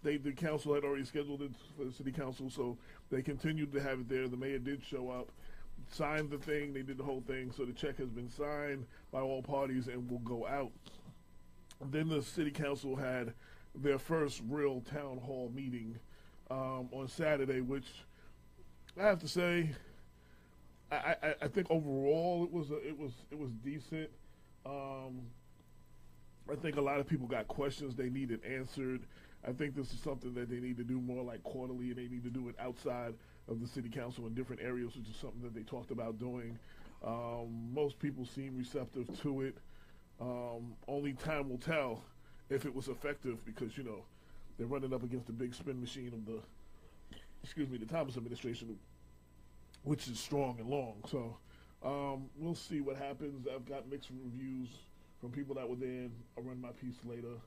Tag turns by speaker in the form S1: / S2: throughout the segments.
S1: The council had already scheduled it for the city council, so they continued to have it there. The mayor did show up, signed the thing, they did the whole thing, so the check has been signed by all parties and will go out. And then the city council had their first real town hall meeting on Saturday, which I have to say, I think overall it was decent. I think a lot of people got questions they needed answered. I think this is something that they need to do more like quarterly, and they need to do it outside of the city council in different areas, which is something that they talked about doing. Most people seem receptive to it. Only time will tell if it was effective, because, you know, they're running up against the big spin machine of the Thomas administration, which is strong and long. So we'll see what happens. I've got mixed reviews from people that were there, and I'll run my piece later.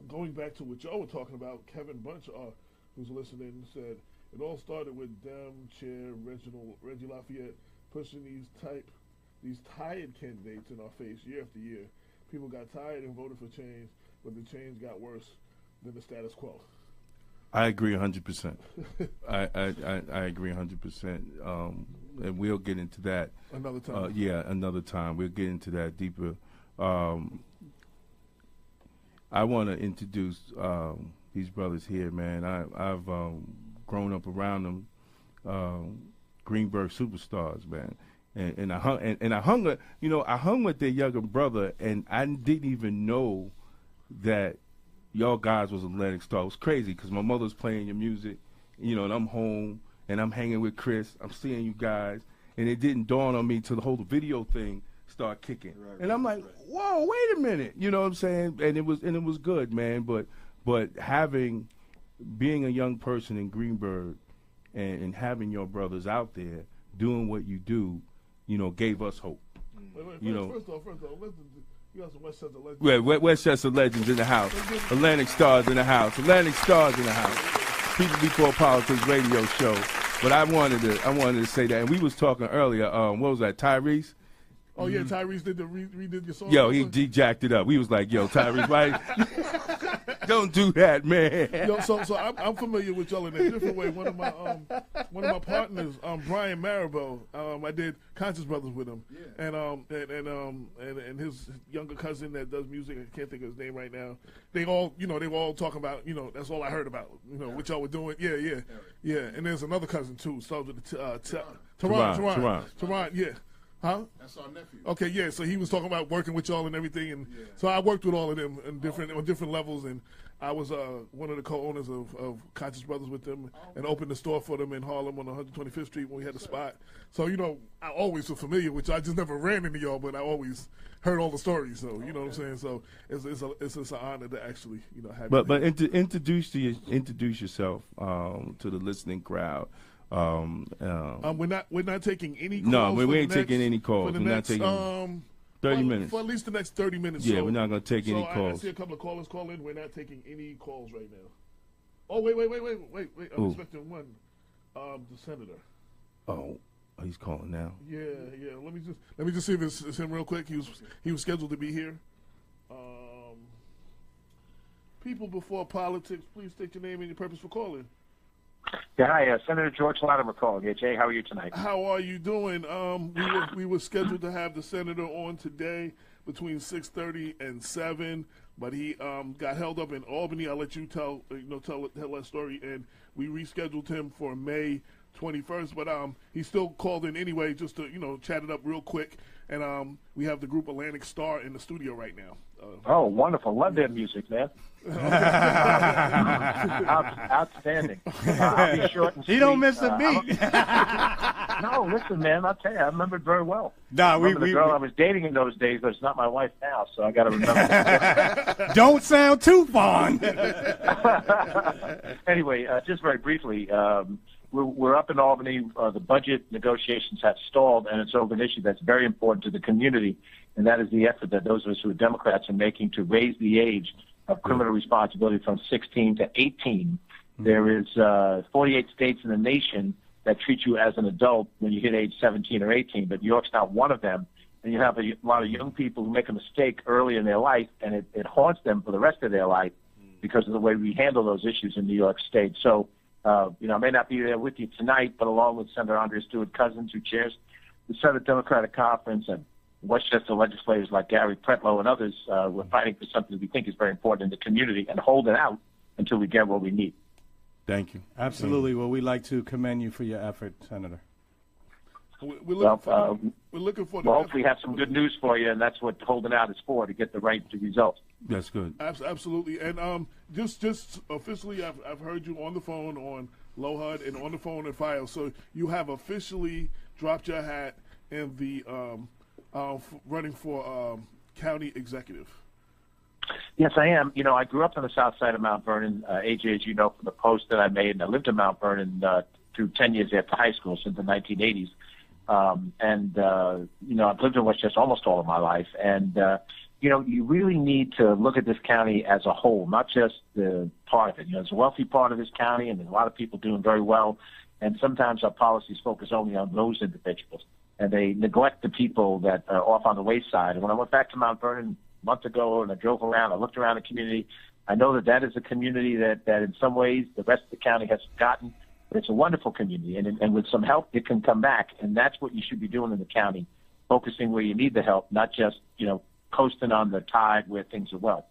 S1: Going back to what y'all were talking about, Kevin Bunch, who's listening, said, it all started with Dem Chair Reggie Lafayette pushing these tired candidates in our face year after year. People got tired and voted for change, but the change got worse than the status quo.
S2: I agree 100%. I agree 100%. And we'll get into that
S1: another time.
S2: Another time. We'll get into that deeper. I want to introduce these brothers here, man. I've grown up around them, Greenberg superstars, man. And I hung with their younger brother, and I didn't even know that y'all guys was Atlantic Starr. It was crazy because my mother's playing your music, and I'm home and I'm hanging with Chris. I'm seeing you guys, and it didn't dawn on me till the whole video thing start kicking. Right, and I'm like, whoa, wait a minute, you know what I'm saying? And it was good, man. But being a young person in Greenberg and having your brothers out there doing what you do, gave us hope.
S1: First off, you got some Westchester legends.
S2: Yeah, Westchester legends in the house. Atlantic Stars in the house. Atlantic Stars in the house. People Before Politics radio show. But I wanted to say that, and we was talking earlier. What was that, Tyrese?
S1: Oh yeah, Tyrese redid your song.
S2: Yo, he jacked it up. We was like, yo, Tyrese, right? Don't do that, man.
S1: Yo, so I'm familiar with y'all in a different way. One of my partners, Brian Maribel, I did Conscious Brothers with him, and his younger cousin that does music. I can't think of his name right now. They were all talking about, that's all I heard about, what y'all were doing. Yeah. And there's another cousin too. Starts with the Tehran, yeah. Huh?
S3: That's our nephew.
S1: Okay, yeah. So he was talking about working with y'all and everything, and so I worked with all of them on different levels, and I was one of the co-owners of Conscious Brothers with them, and opened the store for them in Harlem on 125th Street when we had a spot. So I always was familiar with y'all. I just never ran into y'all, but I always heard all the stories. So you know what I'm saying. So it's an honor to actually have.
S2: But introduce yourself to the listening crowd.
S1: We're not taking any calls.
S2: No, we ain't taking any calls. We're not taking 30 minutes.
S1: For at least the next 30 minutes.
S2: Yeah, we're not going to take any calls.
S1: I see a couple of callers call in. We're not taking any calls right now. Oh, wait. I'm expecting one. The senator.
S2: Oh, he's calling now.
S1: Yeah. Let me just see if it's him real quick. He was scheduled to be here. People Before Politics, please state your name and your purpose for calling.
S4: Yeah, hi, Senator George Latimer calling. Yeah, Jay, how are you tonight?
S1: How are you doing? We were scheduled to have the senator on today between 6:30 and 7, but he got held up in Albany. I'll let you tell that story, and we rescheduled him for May 21st. But he still called in anyway, just to chat it up real quick. And we have the group Atlantic Starr in the studio right now.
S4: Oh, wonderful! Love their music, man. Outstanding. I'll be short and sweet.
S5: He don't miss a beat.
S4: No, listen, man. I'll tell you, I remember it very well.
S5: Nah,
S4: the girl I was dating in those days, but it's not my wife now, so I got to remember.
S5: Don't sound too fond.
S4: Anyway, just very briefly, we're up in Albany. The budget negotiations have stalled, and it's over an issue that's very important to the community, and that is the effort that those of us who are Democrats are making to raise the age of criminal responsibility from 16 to 18. There is 48 states in the nation that treat you as an adult when you hit age 17 or 18, but New York's not one of them. and you have a lot of young people who make a mistake early in their life, and it haunts them for the rest of their life because of the way we handle those issues in New York State. So, I may not be there with you tonight, but along with Senator Andrea Stewart-Cousins, who chairs the Senate Democratic Conference, and Westchester legislators like Gary Pretlow and others, we're fighting for something that we think is very important in the community and holding out until we get what we need.
S2: Thank you.
S5: Absolutely. Well, we'd like to commend you for your effort, Senator.
S1: We're looking for
S4: Well, hopefully have some good news for you, and that's what holding out is for, to get the right results.
S2: That's good.
S1: Absolutely. And just officially, I've heard you on the phone on LoHUD and on the phone at File. So you have officially dropped your hat in the running for county executive.
S4: Yes, I am. I grew up on the south side of Mount Vernon, AJ, as you know, from the post that I made, and I lived in Mount Vernon through 10 years after high school, since the 1980s. I've lived in Westchester almost all of my life. And, you really need to look at this county as a whole, not just the part of it. There's a wealthy part of this county, and there's a lot of people doing very well. And sometimes our policies focus only on those individuals, and they neglect the people that are off on the wayside. And when I went back to Mount Vernon a month ago, and I drove around, I looked around the community, I know that is a community that in some ways the rest of the county has forgotten. But it's a wonderful community, and with some help, it can come back. And that's what you should be doing in the county, focusing where you need the help, not just, coasting on the tide where things are well.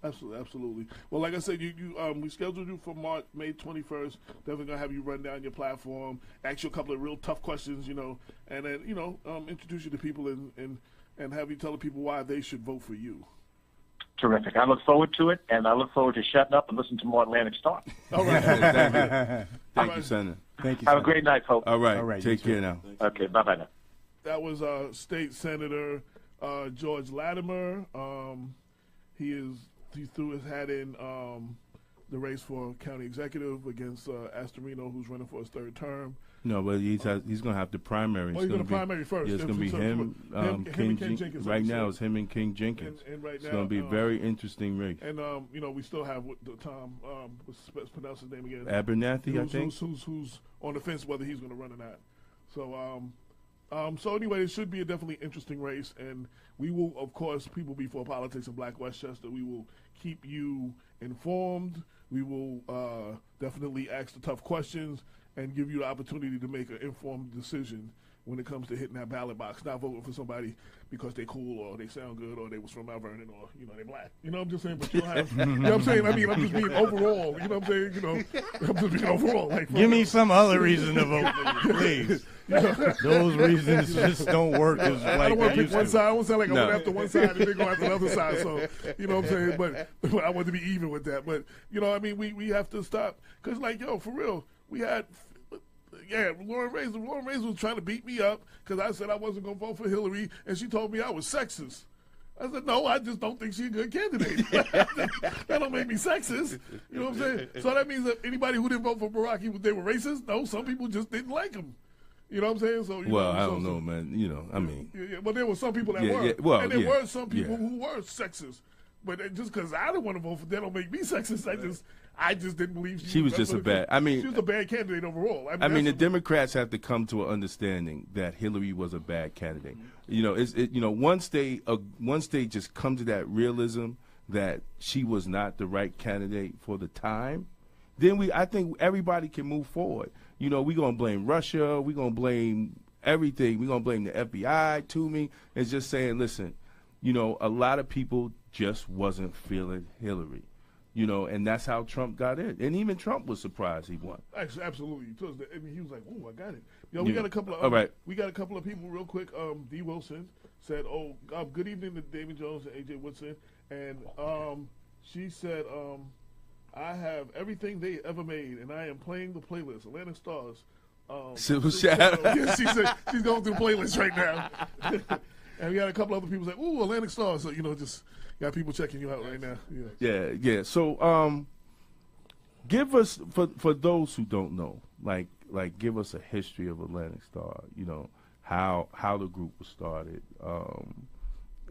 S1: Absolutely. Well, like I said, we scheduled you for May 21st. Definitely going to have you run down your platform, ask you a couple of real tough questions, and then, introduce you to people and have you tell the people why they should vote for you.
S4: Terrific. I look forward to it, and I look forward to shutting up and listening to more Atlantic Starr.
S1: All right.
S2: Thank you, Senator.
S5: Thank you.
S4: Have a great night, folks.
S2: All right. Take care now.
S4: Okay. Bye-bye now.
S1: That was State Senator George Latimer. He threw his hat in the race for county executive against Astorino, who's running for his third term.
S2: No, but he's going to have the primary.
S1: He's going to primary first.
S2: Yeah, it's going to be him King Jenkins. Right now, it's him and King Jenkins.
S1: And right now,
S2: it's going to be a very interesting race.
S1: And we still have Tom. Let's pronounce his name again.
S2: Abernathy, I think.
S1: Who's on the fence whether he's going to run or not. So anyway, it should be a definitely interesting race, and we will, of course, People Before Politics in Black Westchester, we will keep you informed. We will definitely ask the tough questions and give you the opportunity to make an informed decision when it comes to hitting that ballot box, not voting for somebody because they're cool or they sound good or they was from Mount Vernon or, they're black. I'm just saying, but you'll have, you know what I'm saying? I mean, I'm just being overall, you know what I'm saying? I'm just being overall. Like,
S5: give me some other reason to vote for you, please. Those reasons just don't work as like
S1: I don't want to pick one
S5: to.
S1: side. I won't sound like I went after one side and then go after the other side. So, you know what I'm saying? But I want to be even with that. But, we have to stop. Because, for real, we had... Yeah, Lauren Razor was trying to beat me up because I said I wasn't going to vote for Hillary, and she told me I was sexist. I said, no, I just don't think she's a good candidate. That don't make me sexist. You know what I'm saying? So that means that anybody who didn't vote for Barack, they were racist? No, some people just didn't like him. You know what I'm saying? So
S2: I don't know, man. I mean.
S1: Yeah, but there were some people that were.
S2: Yeah,
S1: and there were some people who were sexist. But just because I didn't want to vote for them don't make me sexist. I just didn't believe
S2: she was just a bad. I mean,
S1: she was a bad candidate overall.
S2: I mean, the Democrats have to come to an understanding that Hillary was a bad candidate. Once they just come to that realism that she was not the right candidate for the time, then I think everybody can move forward. We're gonna blame Russia. We're gonna blame everything. We're gonna blame the FBI. Toomey is just saying, listen, a lot of people just wasn't feeling Hillary. And that's how Trump got in. And even Trump was surprised he won.
S1: Actually, absolutely. He was like, "Oh, I got it." We got a couple of
S2: all right.
S1: We got a couple of people real quick. D. Wilson said, good evening to David Jones and AJ Woodson," and she said, "I have everything they ever made, and I am playing the playlist, Atlantic Stars."
S2: Silver Shadow.
S1: Yeah, she said she's going through the playlist right now. And we got a couple other people say, "Ooh, Atlantic Starr." So just got people checking you out right now.
S2: Yeah. So, give us for those who don't know, like give us a history of Atlantic Starr. How the group was started,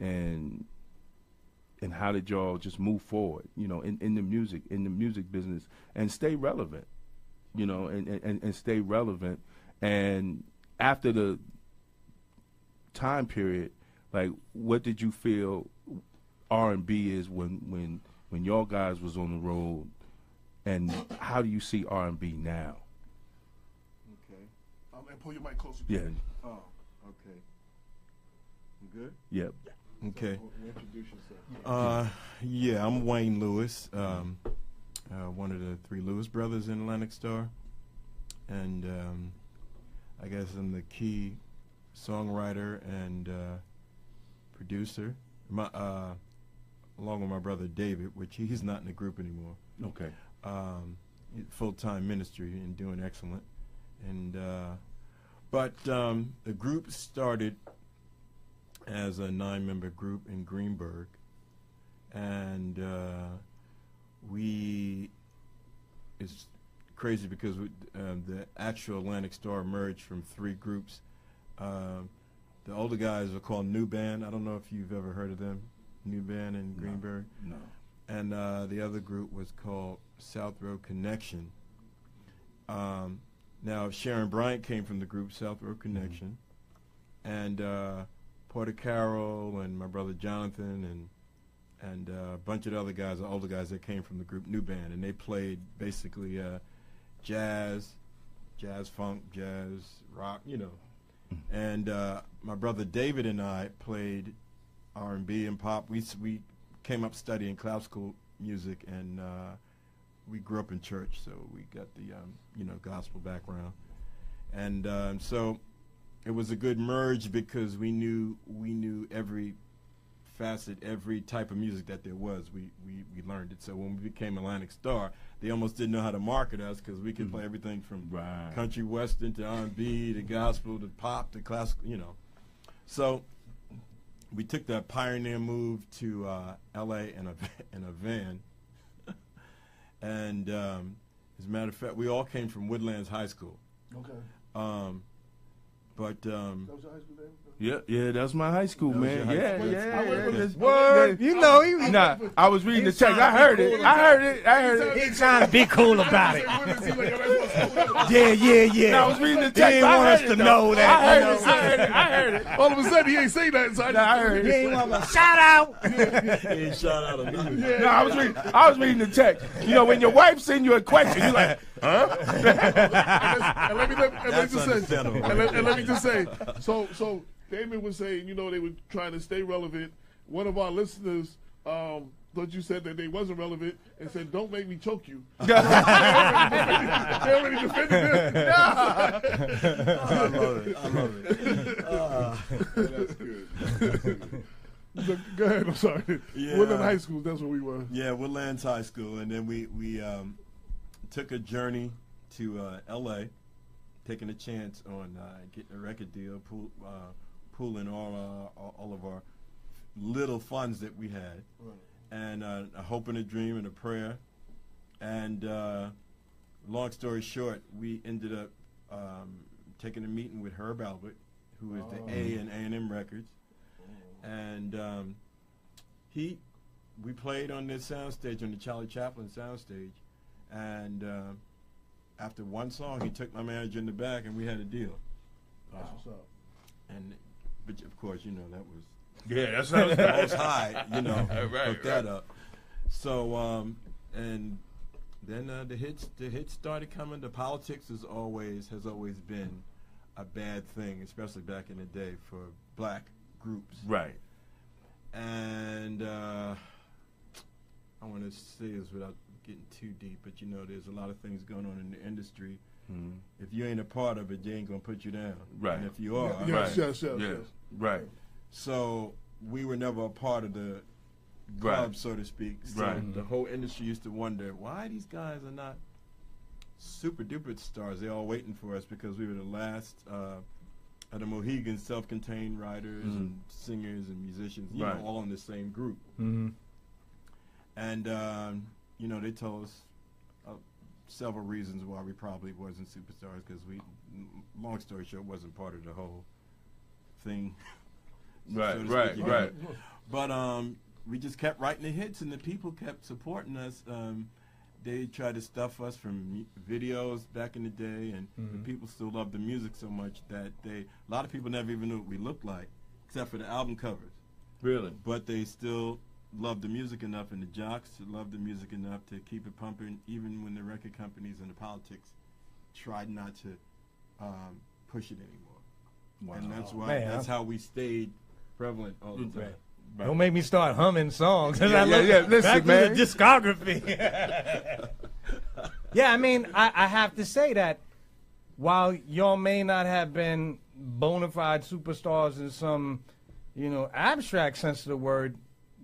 S2: and how did y'all just move forward? In the music business and stay relevant. And stay relevant. And after the time period, Like, what did you feel R&B is when y'all guys was on the road, and how do you see R&B now?
S5: Okay.
S1: And pull your mic closer.
S2: Yeah.
S5: Oh, okay. You good?
S2: Yep.
S5: Okay.
S1: We'll introduce yourself.
S5: Yeah, I'm Wayne Lewis, one of the 3 Lewis brothers in Atlantic Starr, and I guess I'm the key songwriter and producer, along with my brother David, which he's not in the group anymore.
S2: Okay.
S5: Full-time ministry and doing excellent, and but the group started as a 9-member group in Greenburgh, and it's crazy because the actual Atlantic Starr emerged from 3 groups. The older guys are called New Band. I don't know if you've ever heard of them, New Band in Greenburgh.
S2: No.
S5: And the other group was called South Road Connection. Now, Sharon Bryant came from the group South Road Connection, and Porter Carroll and my brother Jonathan and a bunch of other guys, the older guys that came from the group New Band, and they played basically jazz, funk, jazz, rock, you know. And my brother David and I played R&B and pop. We came up studying classical music, and we grew up in church, so we got the gospel background, and so it was a good merge because we knew every facet, every type of music that there was. We learned it. So when we became Atlantic Starr, they almost didn't know how to market us because we could play everything from country western to R&B to gospel to pop to classical, you know. So we took that pioneer move to L.A. in a van, and as a matter of fact, we all came from Woodlands High School.
S1: Okay.
S5: But
S1: That was your high school name?
S2: Yeah, that's my high school, man. Yeah.
S5: Word, you know, he
S2: Nah, I was reading the text. I heard it.
S5: He's trying to be cool about it. Yeah.
S2: Nah, I was reading the
S5: He
S2: text.
S5: didn't want us to know that.
S2: I heard it.
S1: All of a sudden, he ain't saying that. So
S2: I heard
S5: He
S2: it.
S5: ain't want to shout out. He ain't shout out enough.
S2: No, I was reading the text. You know, when your wife sends you a question, you're like, huh?
S1: And let me just say, so Damon was saying, they were trying to stay relevant. One of our listeners thought you said that they wasn't relevant and said, "Don't make me choke you." They already defended them.
S5: I love it.
S1: That's good. Go ahead. I'm sorry.
S5: Yeah.
S1: Woodland High School. That's where we were.
S5: Yeah, Woodlands High School, and then we took a journey to L.A., taking a chance on getting a record deal, pooling all of our little funds that we had, and a hope and a dream and a prayer. And long story short, we ended up taking a meeting with Herb Albert, who is the A in A&M Records, and we played on this soundstage, on the Charlie Chaplin soundstage, and after one song, he took my manager in the back, and we had a deal.
S1: That's what's up.
S5: But of course, that was
S2: Yeah, that's
S5: Most High,
S2: Right,
S5: hooked that up. So, and then the hits started coming. The politics has always been a bad thing, especially back in the day for black groups.
S2: Right.
S5: And I want to say this without getting too deep, but there's a lot of things going on in the industry.
S2: Mm-hmm.
S5: If you ain't a part of it, they ain't gonna put you down.
S2: Right.
S5: And if you are,
S1: Yes.
S2: Right.
S5: So we were never a part of the club, so to speak. So the whole industry used to wonder why these guys are not super duper stars. They're all waiting for us because we were the last of the Mohegan self-contained writers and singers and musicians, all in the same group.
S2: Mm-hmm.
S5: And they told us several reasons why we probably wasn't superstars, because long story short, wasn't part of the whole thing.
S2: Right.
S5: But we just kept writing the hits, and the people kept supporting us. They tried to stuff us from videos back in the day, and the people still loved the music so much that a lot of people never even knew what we looked like. except for the album covers.
S2: Really?
S5: But they still love the music enough, and the jocks love the music enough to keep it pumping, even when the record companies and the politics tried not to push it anymore.
S2: Wow.
S5: And that's why
S3: Man,
S5: how we stayed prevalent all the time.
S3: Right. Don't make me start humming songs.
S2: Yeah, listen,
S3: back to
S2: man.
S3: the discography. Yeah, I mean, I have to say that while y'all may not have been bona fide superstars in some, abstract sense of the word,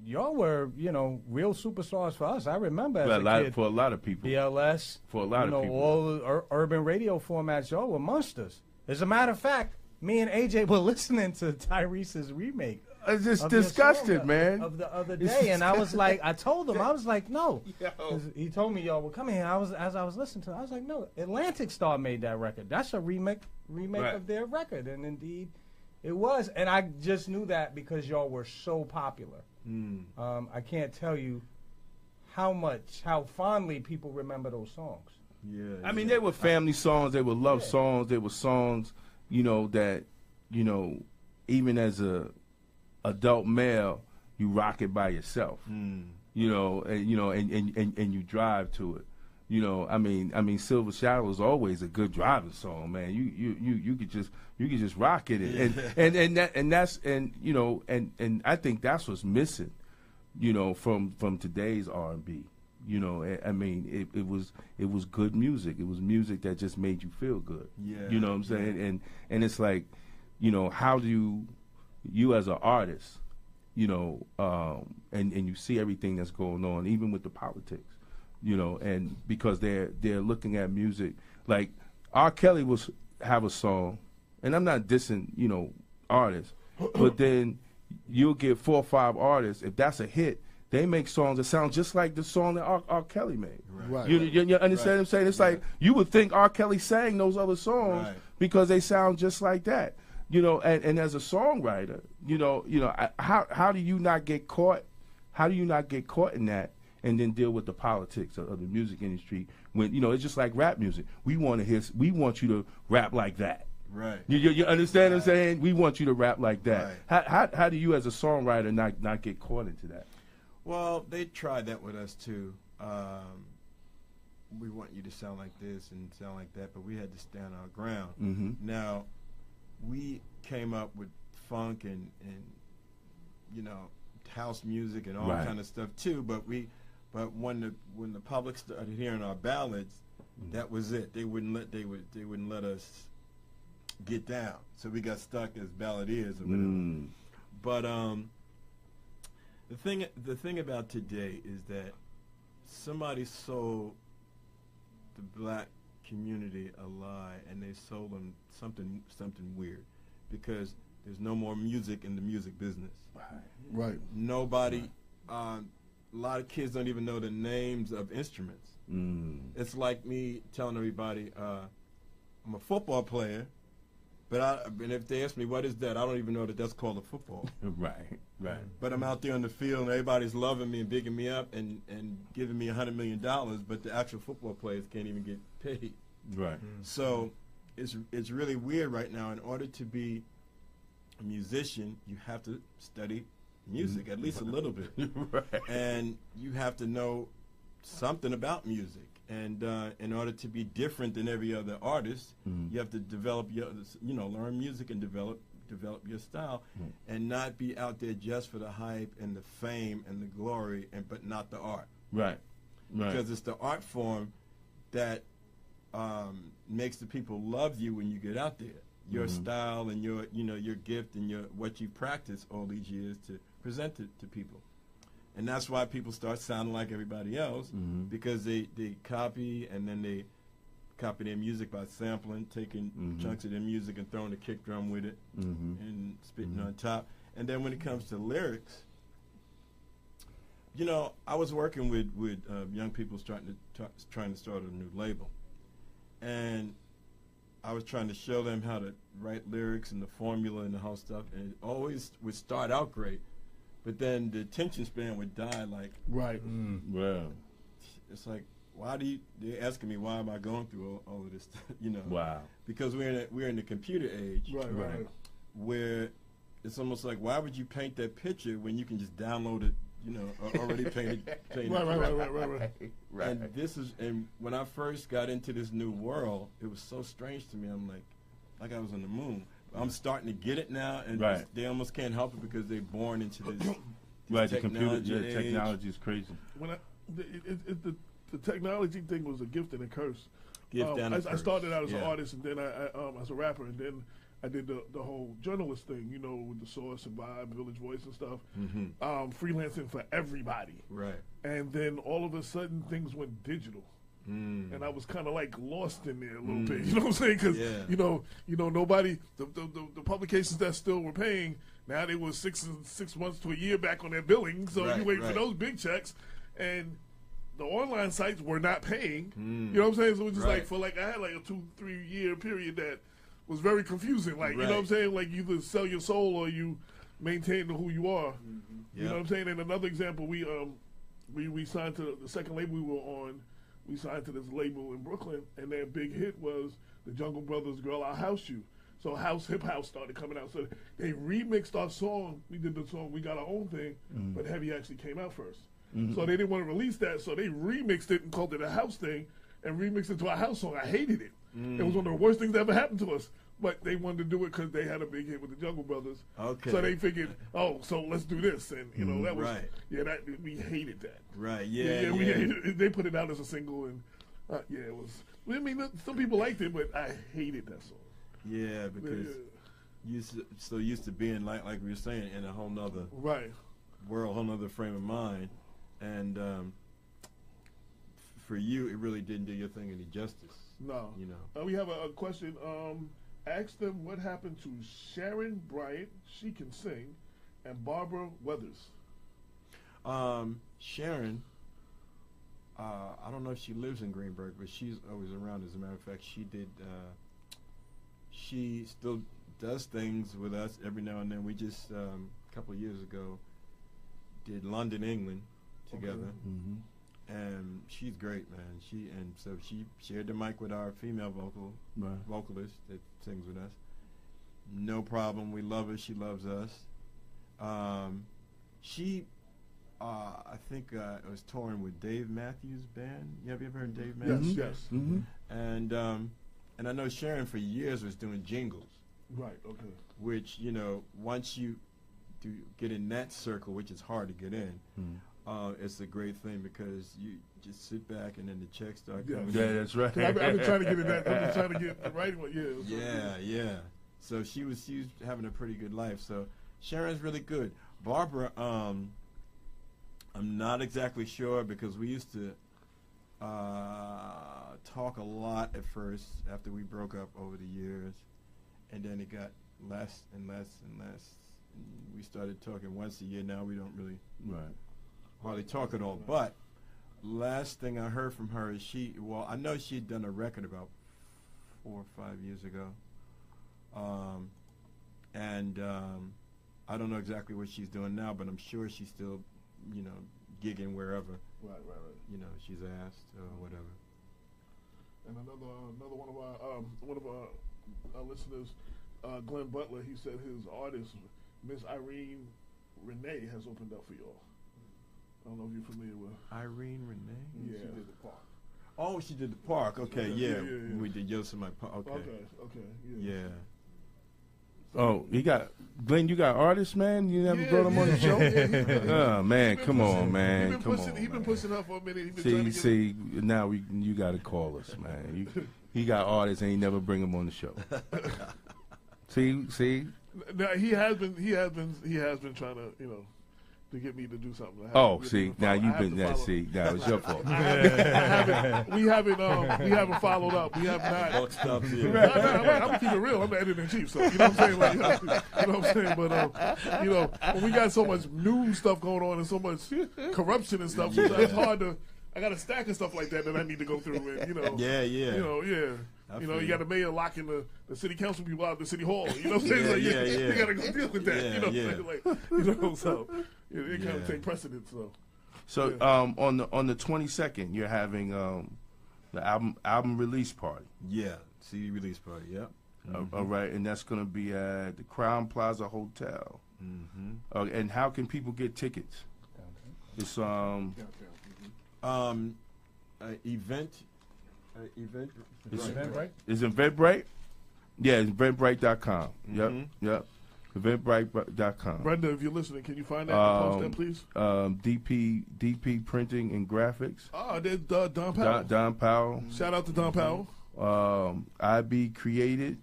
S3: y'all were, real superstars for us. I remember as a kid.
S2: For a lot of people.
S3: BLS.
S2: For a lot of people.
S3: All the urban radio formats, y'all were monsters. As a matter of fact, me and AJ were listening to Tyrese's remake.
S2: It's just disgusted, man.
S3: Of the other day, and I was like, I told him, I was like, no. He told me y'all were coming here. As I was listening to it, I was like, no, Atlantic Starr made that record. That's a remake
S2: Right.
S3: of their record, and indeed, it was. And I just knew that because y'all were so popular. I can't tell you how fondly people remember those songs.
S5: Yeah.
S2: I mean, they were family songs. They were love songs. They were songs, that, even as a adult male, you rock it by yourself. And you drive to it. I mean, Silver Shadow is always a good driving song, man. You could just rock it, and I think that's what's missing, from today's R&B. I mean, it was good music. It was music that just made you feel good.
S5: Yeah.
S2: You know what I'm saying? And it's like, how do you as an artist, and you see everything that's going on, even with the politics, and because they're looking at music like R. Kelly have a song, and I'm not dissing, artists, but then you'll get 4 or 5 artists, if that's a hit, they make songs that sound just like the song that R. Kelly made.
S1: Right.
S2: You understand what I'm saying? It's like you would think R. Kelly sang those other songs because they sound just like that. And as a songwriter, how do you not get caught? How do you not get caught in that and then deal with the politics of the music industry? When it's just like rap music. We want you to rap like that.
S5: Right.
S2: You understand what I'm saying? We want you to rap like that.
S5: Right.
S2: How do you as a songwriter not get caught into that?
S5: Well, they tried that with us too. We want you to sound like this and sound like that, but we had to stand our ground.
S2: Mm-hmm.
S5: Now, we came up with funk and house music and all kind of stuff too. But when the public started hearing our ballads, that was it. They wouldn't let us get down. So we got stuck as balladeers or whatever. But the thing about today is that somebody sold the black community a lie, and they sold them something weird, because there's no more music in the music business.
S1: Right.
S5: Nobody, a lot of kids don't even know the names of instruments. It's like me telling everybody, I'm a football player, and if they ask me what is that, I don't even know that that's called a football.
S2: Right.
S5: But I'm out there on the field, and everybody's loving me and bigging me up and giving me $100 million, but the actual football players can't even get paid.
S2: Right.
S5: So it's really weird right now. In order to be a musician, you have to study music, at least a little bit.
S2: Right.
S5: And you have to know something about music. And in order to be different than every other artist, you have to develop learn music and develop your style, and not be out there just for the hype and the fame and the glory, but not the art.
S2: Right.
S5: Because it's the art form that makes the people love you when you get out there. Your style and your gift and what you practice all these years to present it to people. And that's why people start sounding like everybody else, because they copy, and then they copy their music by sampling, taking chunks of their music and throwing a kick drum with it and spitting on top. And then when it comes to lyrics, I was working with young people trying to start a new label, and I was trying to show them how to write lyrics and the formula and the whole stuff, and it always would start out great, but then the attention span would die. Like,
S1: Right.
S2: Well.
S5: it's like, they're asking me why am I going through all of this,
S2: Wow.
S5: because we're in the computer age,
S1: Right.
S5: where it's almost like, why would you paint that picture when you can just download it, already painted.
S1: Right.
S5: And when I first got into this new world, it was so strange to me. I'm like I was on the moon. I'm starting to get it now, and they almost can't help it because they're born into this.
S2: Right, the computer, technology is crazy.
S1: The technology thing was a gift and a curse. I started out as an artist, and then I as a rapper, and then I did the whole journalist thing, with the Source and Vibe, Village Voice and stuff, freelancing for everybody.
S5: Right.
S1: And then all of a sudden things went digital. And I was kind of like lost in there a little bit, you know what I'm saying? Because nobody, the publications that still were paying, now they were 6 months to a year back on their billing, so you wait for those big checks, and the online sites were not paying. You know what I'm saying? So it was just I had like a 2-3 year period that was very confusing. Like, you know what I'm saying? Like, you either sell your soul or you maintain who you are. You know what I'm saying? And another example, we signed to the second label we were on. We signed to this label in Brooklyn, and their big hit was the Jungle Brothers' "Girl, I'll House You." So hip house started coming out. So they remixed our song. We did the song. We got our own thing, but Heavy actually came out first. So they didn't want to release that, so they remixed it and called it a house thing, and remixed it to a house song. I hated it. It was one of the worst things that ever happened to us. But they wanted to do it because they had a big hit with the Jungle Brothers. Okay. So they figured, so let's do this, and that was we hated that.
S5: Right.
S1: We hated it. They put it out as a single, and it was. I mean, some people liked it, but I hated that song.
S5: Yeah, because you so used to being like we were saying in a whole nother world, whole nother frame of mind, and for you, it really didn't do your thing any justice.
S1: No. We have a question. Ask them what happened to Sharon Bryant, she can sing, and Barbara Weathers.
S5: Sharon, I don't know if she lives in Greenburgh, but she's always around. As a matter of fact, she still does things with us every now and then. We just, a couple of years ago, did London, England together. Okay. And she's great, man. So she shared the mic with our female vocalist that sings with us. No problem. We love her. She loves us. She, I think, was touring with Dave Matthews Band. Have you ever heard Dave Matthews?
S1: Yes.
S5: And I know Sharon for years was doing jingles.
S1: Right. Okay.
S5: Which once you get in that circle, which is hard to get in. It's a great thing because you just sit back and then the checks start coming.
S2: Yeah, that's right.
S1: I've been trying to get in that. I've been trying to get the right one.
S5: Yeah. So she was having a pretty good life. So Sharon's really good. Barbara, I'm not exactly sure because we used to talk a lot at first after we broke up over the years, and then it got less and less and less. And we started talking once a year. Now we don't really hardly talk at all. But last thing I heard from her is I know she had done a record about 4 or 5 years ago. I don't know exactly what she's doing now, but I'm sure she's still, gigging wherever.
S1: Right.
S5: She's asked or whatever.
S1: And another one of our listeners, Glenn Butler, he said his artist, Miss Irene Renee, has opened up for y'all. I don't know if you're familiar with
S5: Irene Renee?
S1: Yeah.
S6: She did the park.
S5: Oh, she did the park. Okay, yeah. We did Yosemite Park. Okay. Yeah.
S2: Oh, Glenn, you got artists, man? You never brought them on the show? Oh, man, come on, man.
S1: He's been pushing her for a minute.
S2: See, now you got to call us, man. He got artists and he never bring them on the show. See?
S1: Now, he has been trying to, to get me to do something.
S2: Now you've been that. See, that was your fault.
S1: We haven't followed up. We have not. I'm gonna keep it real. I'm the editor in chief, so you know what I'm saying. Like, you know what I'm saying. But when we got so much new stuff going on and so much corruption and stuff, it's hard to. I got a stack of stuff like that I need to go through. And, you got the mayor locking the city council people out of the city hall. You know what I'm saying? You got to go deal with that. So it kind of take precedence.
S2: So on the 22nd, you're having the album release party.
S5: Yeah, CD release party. Yeah.
S2: All right, and that's going to be at the Crown Plaza Hotel. And how can people get tickets? It's
S5: event.
S2: It's
S3: Eventbrite?
S2: Is Eventbrite? Yeah, it's Eventbrite.com. Yep. Eventbrite.com.
S1: Brenda, if you're listening, can you find that and post that, please?
S2: DP Printing and Graphics.
S1: Oh, there's Don Powell.
S2: Don Powell.
S1: Shout out to Don Powell.
S2: IB Created.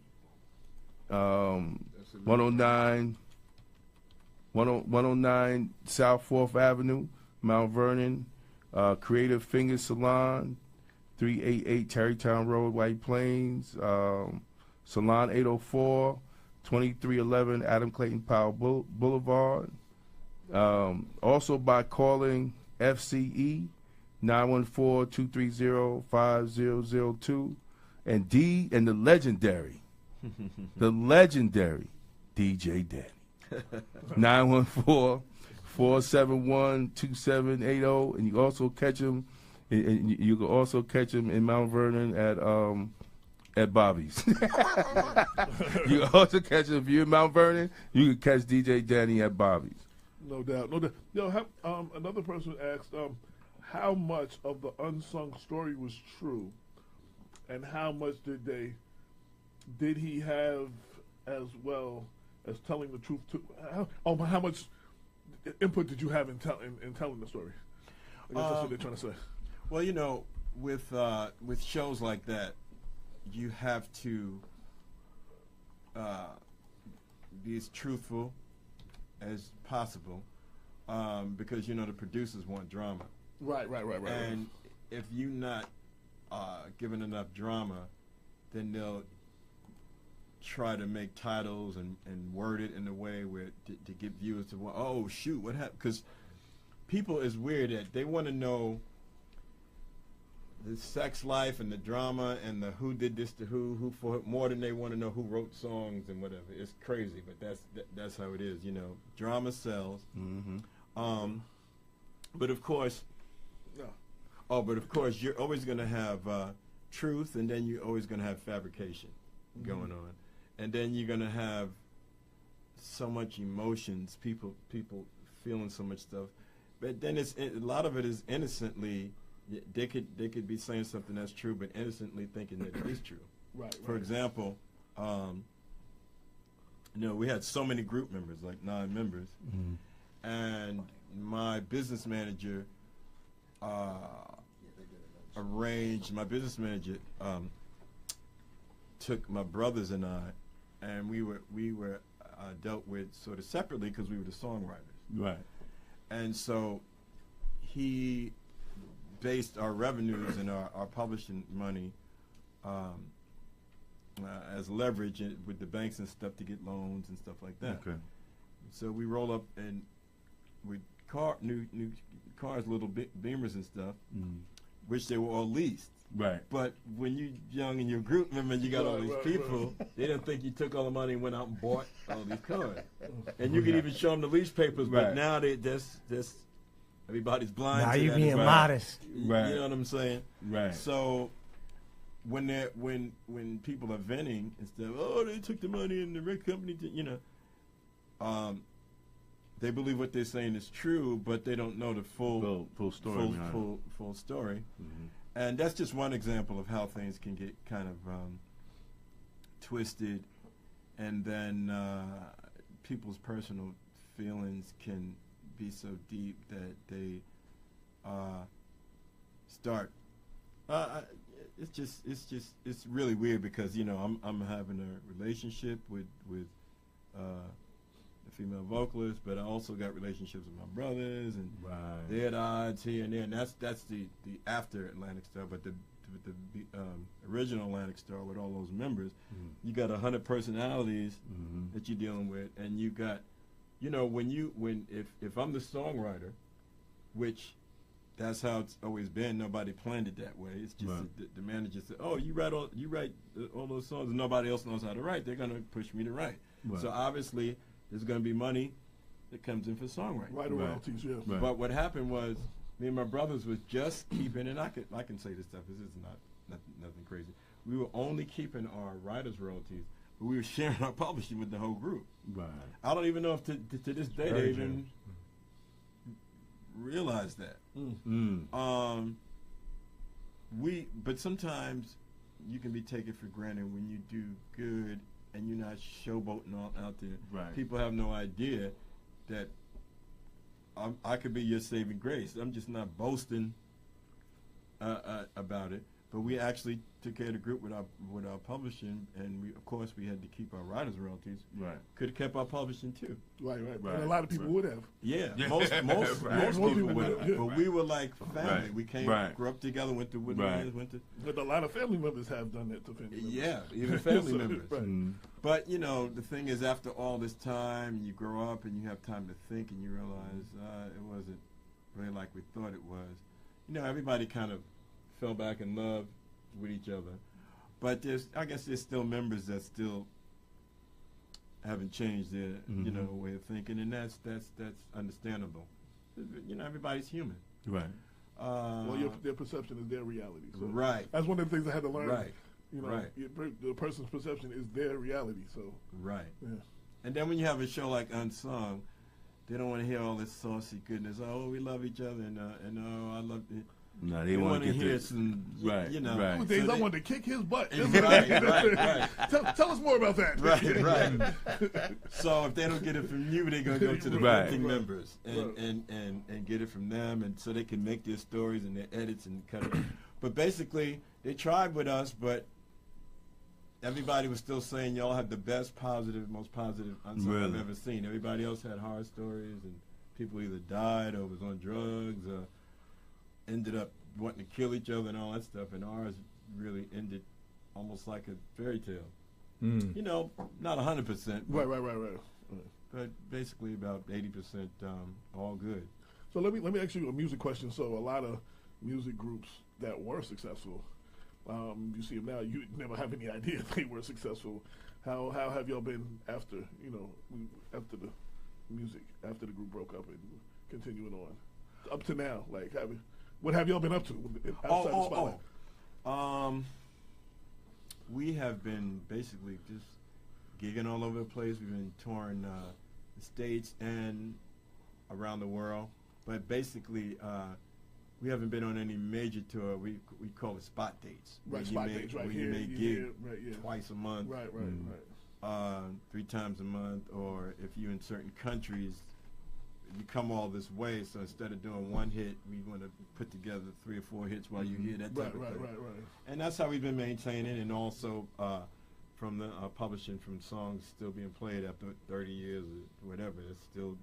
S2: 109 South 4th Avenue, Mount Vernon. Creative Fingers Salon, 388 Tarrytown Road, White Plains. Salon 804, 2311 Adam Clayton Powell Boulevard. Also by calling FCE 914-230-5002 and the legendary DJ Danny 914-471-2780, and you also catch him. And you can also catch him in Mount Vernon at Bobby's. You can also catch him if you're in Mount Vernon. You can catch DJ Danny at Bobby's.
S1: No doubt. Another person asked, how much of the Unsung story was true, and how much did he have as well as telling the truth too? How much input did you have in telling the story? I guess that's what they're trying to say.
S5: Well, with shows like that, you have to be as truthful as possible, because the producers want drama.
S1: Right.
S5: And if you're not given enough drama, then they'll try to make titles and word it in a way where to get viewers to want, oh shoot, what happened? Because people is weird that they want to know the sex life and the drama and the who did this to who for more than they want to know who wrote songs and whatever. It's crazy, but that's how it is. Drama sells. But of course, you're always going to have truth, and then you're always going to have fabrication going on, and then you're going to have so much emotions, people feeling so much stuff, but then a lot of it is innocently. They could be saying something that's true, but innocently thinking that it is true.
S1: Right.
S5: For example, we had so many group members, like 9 members, and my business manager took my brothers and I, and we were dealt with sort of separately because we were the songwriters.
S2: Right.
S5: And so he based our revenues and our publishing money as leverage with the banks and stuff to get loans and stuff like that.
S2: Okay.
S5: So we roll up and with new cars, little Beamers and stuff, which they were all leased.
S2: Right.
S5: But when you're young and you're a group member and you got all these people, they didn't think you took all the money and went out and bought all these cars. And you could even show them the lease papers, but now they just everybody's blind.
S3: Now
S5: to
S3: you
S5: that.
S3: being modest.
S2: Right.
S5: You know what I'm saying?
S2: Right.
S5: So when people are venting and stuff, oh, they took the money and the record company did, they believe what they're saying is true, but they don't know the full story. Full story. And that's just one example of how things can get kind of twisted, and then people's personal feelings can be so deep that they start. It's really weird because I'm having a relationship with a female vocalist, but I also got relationships with my brothers, and they're at odds here and there, and that's the after Atlantic Starr, but the original Atlantic Starr with all those members, you got 100 personalities that you're dealing with, and you got, if I'm the songwriter, which that's how it's always been. Nobody planned it that way. It's just the manager said, "Oh, you write all those songs, and nobody else knows how to write. They're gonna push me to write." So obviously, there's gonna be money that comes in for songwriting.
S1: Royalties, yes.
S5: But what happened was, me and my brothers was just keeping, and I can say this stuff. This is not nothing crazy. We were only keeping our writers' royalties but we were sharing our publishing with the whole group.
S2: Right.
S5: I don't even know if to this day they even realize that. But sometimes you can be taken for granted when you do good and you're not showboating out there.
S2: Right.
S5: People have no idea that I could be your saving grace. I'm just not boasting about it. But we actually took care of the group with our publishing, and we, of course, we had to keep our writers' royalties.
S2: Right.
S5: Could have kept our publishing too.
S1: Right. And a lot of people would have.
S5: Yeah, most people would have.
S1: Yeah.
S5: But we were like family.
S2: Right.
S5: We came, grew up together, went to Woodlands,
S1: But a lot of family members have done that to family members.
S5: Yeah, even family members.
S1: Right.
S5: But the thing is, after all this time, you grow up and you have time to think, and you realize it wasn't really like we thought it was. Everybody kind of fell back in love with each other, but I guess there's still members that still haven't changed their way of thinking, and that's understandable. Everybody's human.
S2: Right.
S1: Well, their perception is their reality. So
S5: right.
S1: That's one of the things I had to learn.
S5: Right.
S1: The person's perception is their reality. So.
S5: Right.
S1: Yeah.
S5: And then when you have a show like Unsung, they don't want to hear all this saucy goodness. Oh, we love each other, and oh, I love it.
S2: No, they want to
S5: hear some,
S2: right.
S1: Right. Days so I wanted to kick his butt.
S5: Right.
S1: Tell us more about that.
S5: Right. So if they don't get it from you, they're gonna go to the renting members and get it from them, and so they can make their stories and their edits and cut it. But basically, they tried with us, but everybody was still saying y'all have the most positive Unsung I've ever seen. Everybody else had horror stories, and people either died or was on drugs or ended up wanting to kill each other and all that stuff, and ours really ended almost like a fairy tale. Not 100%.
S1: Right.
S5: But basically about 80% all good.
S1: So let me ask you a music question. So a lot of music groups that were successful, you see them now. You never have any idea they were successful. How have y'all been after after the music, after the group broke up and continuing on up to now? Like what have y'all been up to outside the spotlight?
S5: We have been basically just gigging all over the place. We've been touring the States and around the world. But basically, we haven't been on any major tour. We call it spot dates.
S1: Right, spot dates, right here.
S5: You may gig twice a month.
S1: Right.
S5: 3 times a month. Or if you're in certain countries, you come all this way, so instead of doing one hit, we want to put together 3 or 4 hits while you hear that type of thing.
S1: Right.
S5: And that's how we've been maintaining, and also from the publishing, from songs still being played after 30 years or whatever. It's still,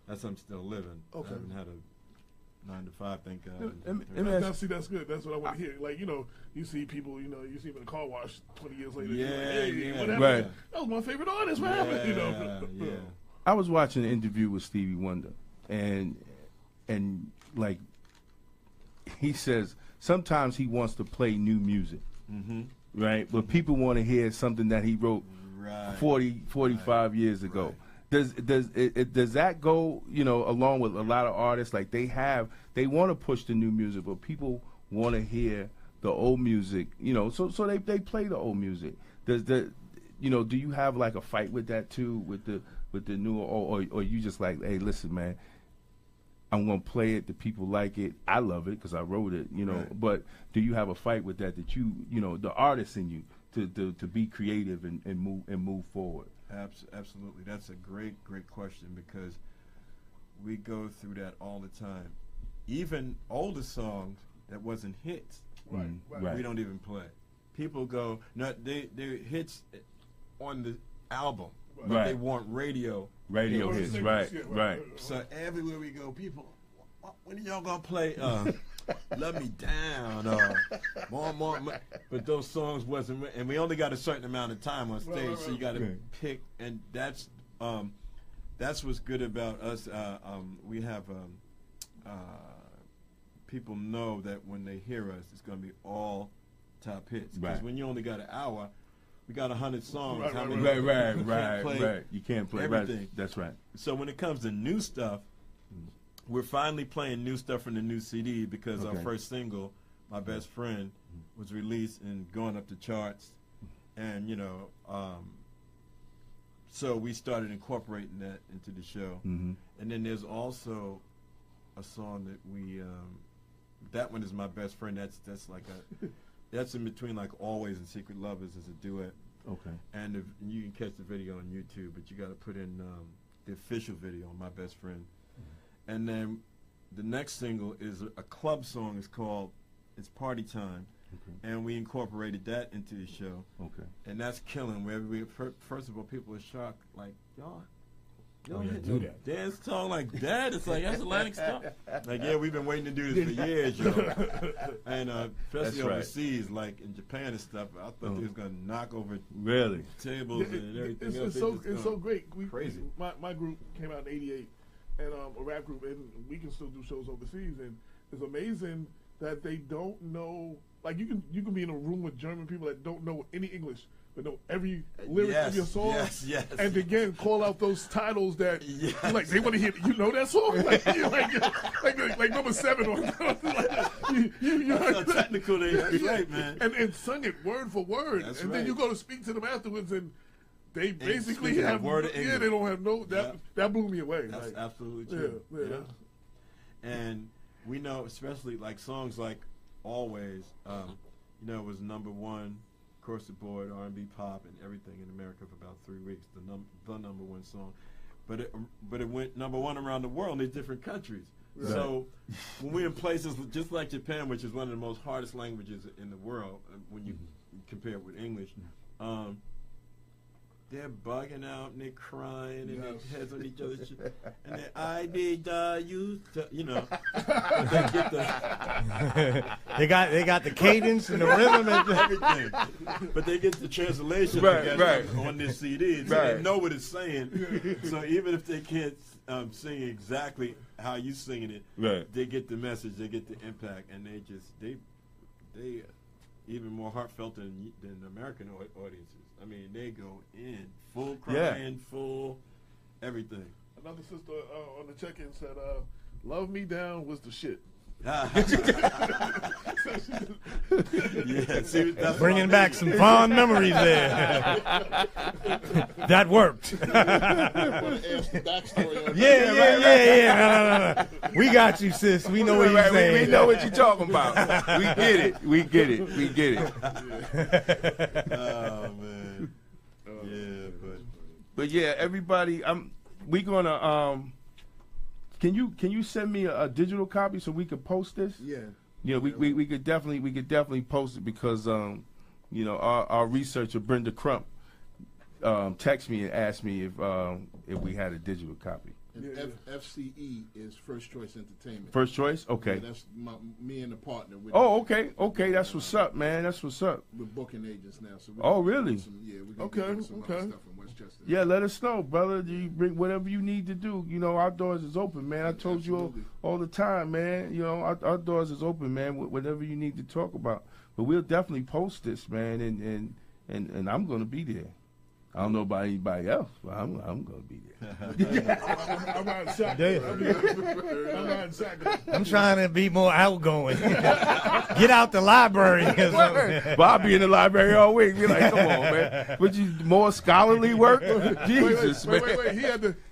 S5: that's I'm still living.
S1: Okay.
S5: I haven't had a 9 to 5, thank God.
S1: See, that's good. That's what I want to hear. Like, you see people, you see them in a car wash 20 years later.
S5: Yeah,
S1: like, hey, what happened?
S2: Right.
S1: That was my favorite artist. What happened?
S5: Yeah.
S2: I was watching an interview with Stevie Wonder, and like he says, sometimes he wants to play new music, right? But people want to hear something that he wrote 45 years ago. Does that go, along with a lot of artists? Like they want to push the new music, but people want to hear the old music, so they play the old music. Do you have like a fight with that too, with the new, or you just like, hey, listen, man, I'm gonna play it. The people like it. I love it because I wrote it.
S5: Right.
S2: But do you have a fight with that? That the artist in you to be creative and move forward.
S5: Absolutely, that's a great question, because we go through that all the time. Even older songs that wasn't hits,
S1: Right.
S5: we don't even play. People go, no, they're hits on the album, but they want radio
S2: hits, right.
S5: So everywhere we go, people, when are y'all gonna play Let Me Down, more, but those songs wasn't, and we only got a certain amount of time on stage, so you got to pick, and that's what's good about us. We have people know that when they hear us, it's gonna be all top hits. Because when you only got an hour, we got 100 songs.
S2: Right. You can't play
S5: everything.
S2: Right. That's right.
S5: So when it comes to new stuff, we're finally playing new stuff from the new CD, because our first single, My Best Friend, was released and going up the charts. And so we started incorporating that into the show.
S2: Mm-hmm.
S5: And then there's also a song that we that one is My Best Friend. That's like that's in between like Always and Secret Lovers as a duet.
S2: Okay.
S5: And you can catch the video on YouTube, but you got to put in the official video on My Best Friend. Mm-hmm. And then the next single is a club song. It's Party Time. Okay. And we incorporated that into the show.
S2: Okay.
S5: And that's killing. Where first of all, people are shocked, like, y'all
S3: do that.
S5: dance song like that? It's like, that's Atlantic Starr. Like, yeah, we've been waiting to do this for years, yo. And especially overseas, like in Japan and stuff, I thought they was going to knock over tables and everything else.
S1: It's so great.
S5: Crazy.
S1: My group came out in '88, and a rap group, and we can still do shows overseas, and it's amazing that they don't know. Like, you can be in a room with German people that don't know any English, but know every lyric of your song.
S5: Yes.
S1: And again, call out those titles that like they want to hear. You know that song? like number 7 or
S5: That's how technical they are. Right, man.
S1: And sung it word for word.
S5: That's
S1: and
S5: right.
S1: then you go to speak to them afterwards, and they basically
S5: have
S1: have
S5: word of English.
S1: they don't have no that blew me away.
S5: That's
S1: like,
S5: absolutely true.
S1: Yeah.
S5: And we know, especially like songs like Always, it was number 1 across the board, R&B, pop, and everything in America for about 3 weeks. The number 1 song, but it went number 1 around the world in different countries. Right. So when we're in places just like Japan, which is one of the most hardest languages in the world, when you compare it with English, they're bugging out and they're crying and their heads on each other's shit. And they, I did you, they get
S3: they got the cadence and the rhythm and
S5: everything. But they get the translation on this CD, so they know what it's saying. So even if they can't sing exactly how you singing it, they get the message, they get the impact, and they even more heartfelt than American audiences. I mean, they go in full crying, full everything.
S1: Another sister on the check-in said, "Love Me Down was the shit."
S5: See,
S3: bringing back some fond memories there. That worked. Yeah. No. We got you, sis. We know what you're saying.
S2: We know what you're talking about. We get it.
S5: Oh man.
S2: But yeah, everybody. We gonna Can you send me a digital copy so we could post this?
S1: Yeah.
S2: We could definitely post it because our researcher Brenda Crump texted me and asked me if we had a digital copy.
S6: And FCE is First Choice Entertainment.
S2: First Choice? Okay.
S6: Yeah, that's me and the partner.
S2: Okay. That's what's up, man. That's what's up.
S6: We're booking agents now. So
S2: really?
S6: We're going to some other stuff in Westchester.
S2: Yeah, let us know, brother. You bring whatever you need to do. Our doors is open, man. I told you all the time, man. Our doors is open, man. Whatever you need to talk about. But we'll definitely post this, man, and I'm going to be there. I don't know about anybody else, but I'm going to be there.
S1: I'm riding shotgun.
S3: I'm trying to be more outgoing. Get out the library or something.
S2: But I'll be in the library all week. Be like, come on, man. But you more scholarly work? Jesus, man.
S1: Wait.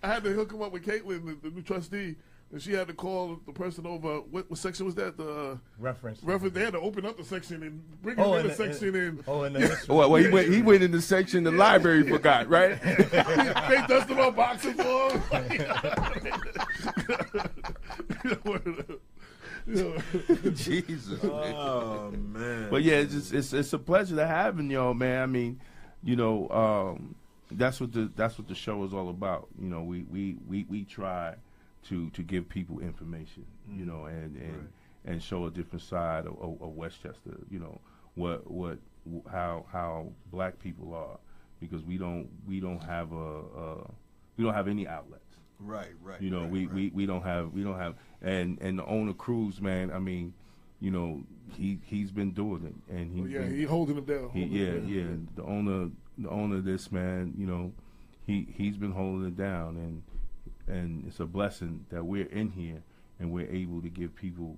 S1: I had to hook him up with Caitlin, the new trustee. And she had to call the person over. What section was that? The
S3: reference.
S1: They had to open up the section and bring him in the section in.
S2: Well, he went in the section the library forgot, right?
S1: They dusted all boxes for him.
S2: Jesus.
S5: Oh man.
S2: But yeah, it's a pleasure to having y'all, man. I mean, that's what the show is all about. We try to give people information, and show a different side of Westchester, how black people are, because we don't have any outlets.
S5: Right.
S2: We don't have and the owner Cruz, man, I mean, he's been doing it, and
S1: he's holding it down.
S2: The owner of this, man, he's been holding it down, and it's a blessing that we're in here and we're able to give people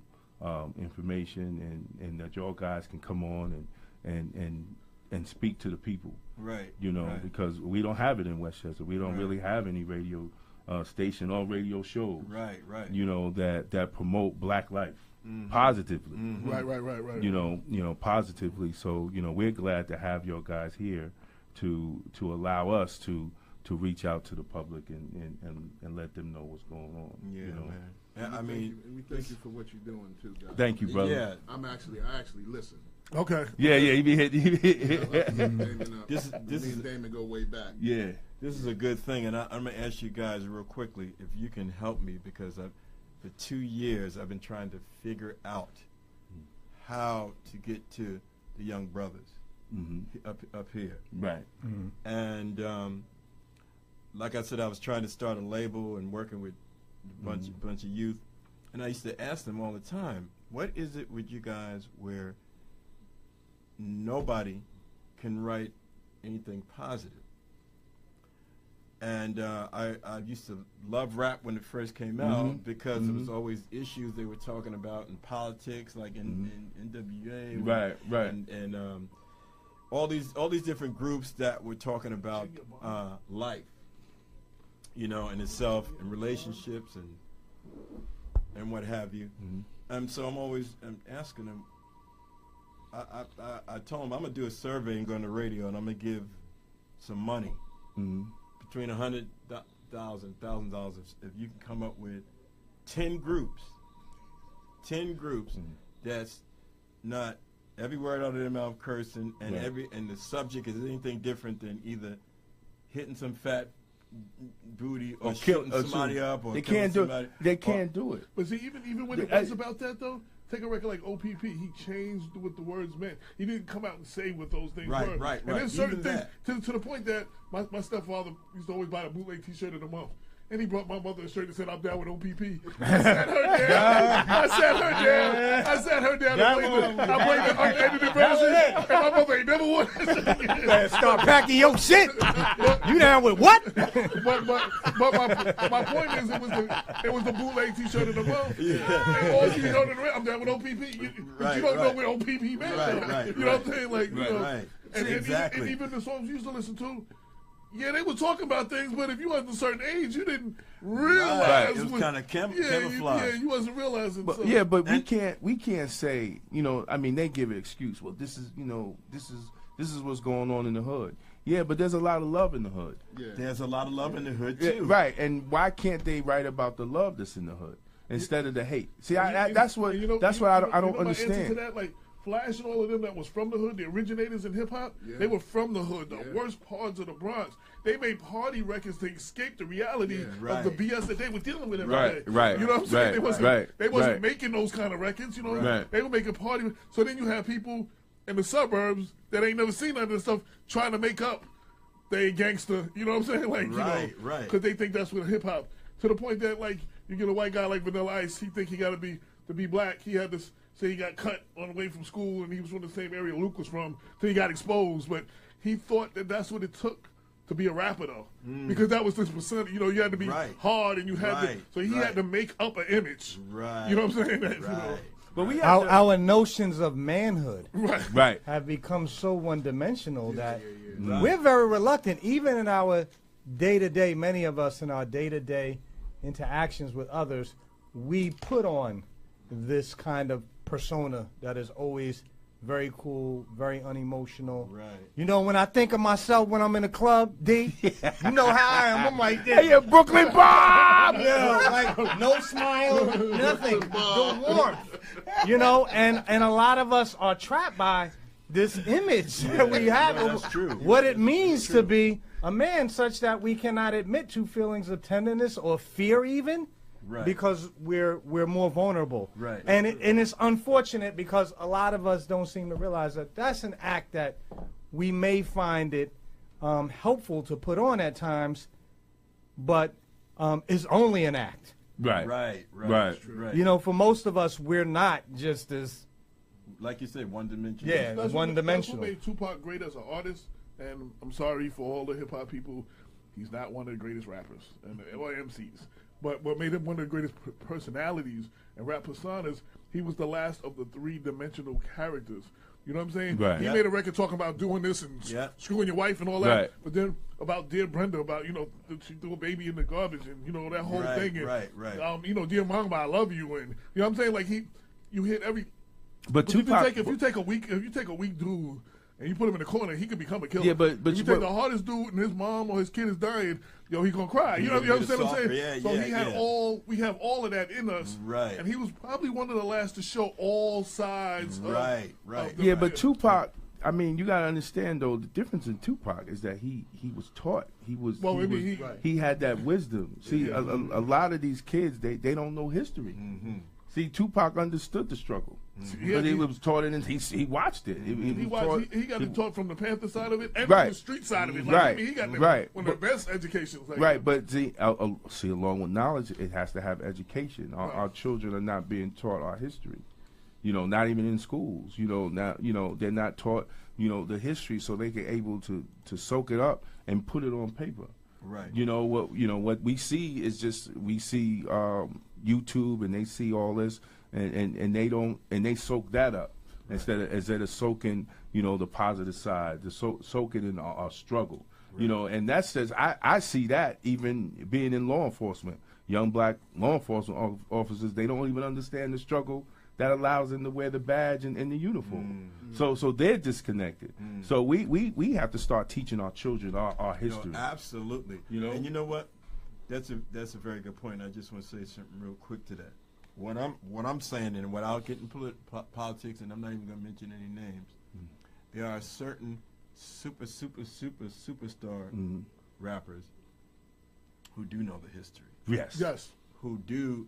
S2: information, and that y'all guys can come on and speak to the people.
S5: Right.
S2: You know,
S5: right.
S2: because we don't have it in Westchester. We don't
S5: Right.
S2: really have any radio station or radio shows.
S5: Right. Right.
S2: You know, that promote black life
S5: Mhm.
S2: positively.
S5: Mhm.
S1: Right.
S2: You know, positively. So, you know, we're glad to have your guys here to allow us to reach out to the public and let them know what's going on.
S5: Yeah,
S2: you know?
S5: man.
S6: And
S5: I
S6: we
S5: mean,
S6: thank you, and we thank you for what you're doing too, guys.
S2: Thank you, brother.
S5: yeah.
S6: I actually listen.
S1: Okay.
S2: Yeah, you be hit.
S6: Damon,
S5: This
S6: me
S5: is
S6: and Damon go way back.
S2: Yeah.
S5: This is a good thing, and I'm going to ask you guys real quickly if you can help me, because for 2 years I've been trying to figure out how to get to the young brothers up here.
S2: Right.
S5: And like I said, I was trying to start a label and working with a bunch of youth, and I used to ask them all the time, what is it with you guys where nobody can write anything positive? And I used to love rap when it first came out because it was always issues they were talking about in politics, like in NWA,
S2: Right.
S5: and all these different groups that were talking about life, you know, in itself, and relationships, and what have you. And so I'm asking them. I told them I'm gonna do a survey and go on the radio, and I'm gonna give some money. Between $100,000 if you can come up with 10 groups that's not every word out of their mouth cursing, and and the subject is anything different than either hitting some fat booty or shooting somebody up or
S2: they
S5: killing
S2: can't do
S5: somebody.
S2: it. They can't do it.
S1: But see, even when it was about that though, take a record like OPP, he changed what the words meant. He didn't come out and say what those things were.
S5: Right.
S1: And then certain
S5: Even
S1: things, to the point that my stepfather used to always buy a bootleg T-shirt of the month. And he brought my mother a shirt that said, "I'm down with OPP." I sat her down. I played the unedited version. And my mother ain't never won that.
S3: Start packing your shit. You down with what?
S1: But my point is, it was the bootleg T-shirt of the month. And all you know, I'm down with OPP. But you don't know what OPP meant.
S5: Right.
S1: You know what I'm saying? Like, you know.
S5: Right.
S1: And
S5: Exactly.
S1: even the songs you used to listen to, yeah, they were talking about things, but if you wasn't a certain age, you didn't realize.
S5: Right. It was kind of camouflage.
S1: You wasn't realizing.
S2: But,
S1: so.
S2: but we can't say, you know, I mean, they give an excuse. Well, this is what's going on in the hood. Yeah, but there's a lot of love in the hood.
S6: Yeah.
S5: There's a lot of love in the hood
S2: Yeah,
S5: too.
S2: right. And why can't they write about the love that's in the hood instead of the hate? See, that's what I don't
S1: My
S2: understand.
S1: answer to that, like Flash and all of them that was from the hood, the originators in hip hop, they were from the hood, the worst parts of the Bronx. They made party records to escape the reality of the BS that they were dealing with every day.
S2: Right.
S1: You know what I'm saying? They wasn't
S2: Right.
S1: making those kind of records. You know,
S2: Right.
S1: they were making party. So then you have people in the suburbs that ain't never seen none of this stuff trying to make up they gangster. You know what I'm saying? Like,
S5: Right.
S1: because they think that's what hip hop. To the point that like you get a white guy like Vanilla Ice, he think he got to be black. He had this. So he got cut on the way from school, and he was from the same area Luke was from, so he got exposed. But he thought that that's what it took to be a rapper, though, because that was this percent. You know, you had to be hard, and you had to. So he had to make up an image.
S5: Right.
S1: You know what I'm saying?
S5: Right.
S1: You know?
S2: But we have
S3: Our notions of manhood
S2: right.
S3: have become so one-dimensional that we're very reluctant, even in our day-to-day, many of us in our day-to-day interactions with others, we put on this kind of persona that is always very cool, very unemotional.
S5: Right.
S3: You know, when I think of myself when I'm in a club, D, you know how I am. I'm like this.
S2: Hey, Brooklyn Bob!
S3: Yeah, like no smile, nothing, the warmth. You know, and a lot of us are trapped by this image that we have of
S5: that's true.
S3: what it means to be a man, such that we cannot admit to feelings of tenderness or fear even.
S5: Right.
S3: Because we're more vulnerable.
S5: Right.
S3: And it's unfortunate because a lot of us don't seem to realize that that's an act that we may find it helpful to put on at times, but is only an act.
S2: Right.
S5: Right.
S3: You know, for most of us, we're not just as,
S5: like you said, one-dimensional.
S3: yeah,
S1: That's
S3: one-dimensional.
S1: what made Tupac great as an artist, and I'm sorry for all the hip hop people. He's not one of the greatest rappers or MCs. But what made him one of the greatest personalities and rap personas, he was the last of the three-dimensional characters You know what I'm saying?
S2: Right.
S1: He
S2: Yeah.
S1: made a record talking about doing this and screwing your wife and all that.
S2: Right.
S1: But then about Dear Brenda, about, she threw a baby in the garbage and, that whole thing. And,
S5: Right.
S1: Dear Mama, I love you. And, you know what I'm saying? Like, you hit every.
S2: But Tupac,
S1: if you take a weak dude and you put him in the corner, he could become a killer.
S2: Yeah, but
S1: if you take the hardest dude and his mom or his kid is dying, he gonna cry. You know what I'm saying?
S5: Yeah,
S1: so we have all of that in us.
S5: Right.
S1: And he was probably one of the last to show all sides.
S5: Right.
S2: Yeah, but Tupac, I mean, you gotta understand though, the difference in Tupac is that he was taught. He had that wisdom. See, a lot of these kids, they don't know history.
S5: Mm-hmm.
S2: See, Tupac understood the struggle.
S5: Mm-hmm.
S2: But he was taught it, and he watched it.
S1: He got it taught from the Panther side of it and
S2: Right.
S1: from the street side of it.
S2: Right.
S1: He got one of the best educations.
S2: Right, but see, along with knowledge, it has to have education. Our children are not being taught our history. Not even in schools. They're not taught, the history, so they get able to soak it up and put it on paper.
S5: Right.
S2: What we see is just YouTube, and they see all this, and they soak that up instead of soaking the positive side, soaking in our struggle. Right. And that says I see that even being in law enforcement, young black law enforcement officers, they don't even understand the struggle that allows them to wear the badge and the uniform. Mm. So they're disconnected. Mm. So we have to start teaching our children our history.
S5: Absolutely. And you know what? That's a very good point. I just want to say something real quick to that. What I'm saying, and without getting politics, and I'm not even going to mention any names, there are certain superstar rappers who do know the history.
S1: Yes.
S5: Who do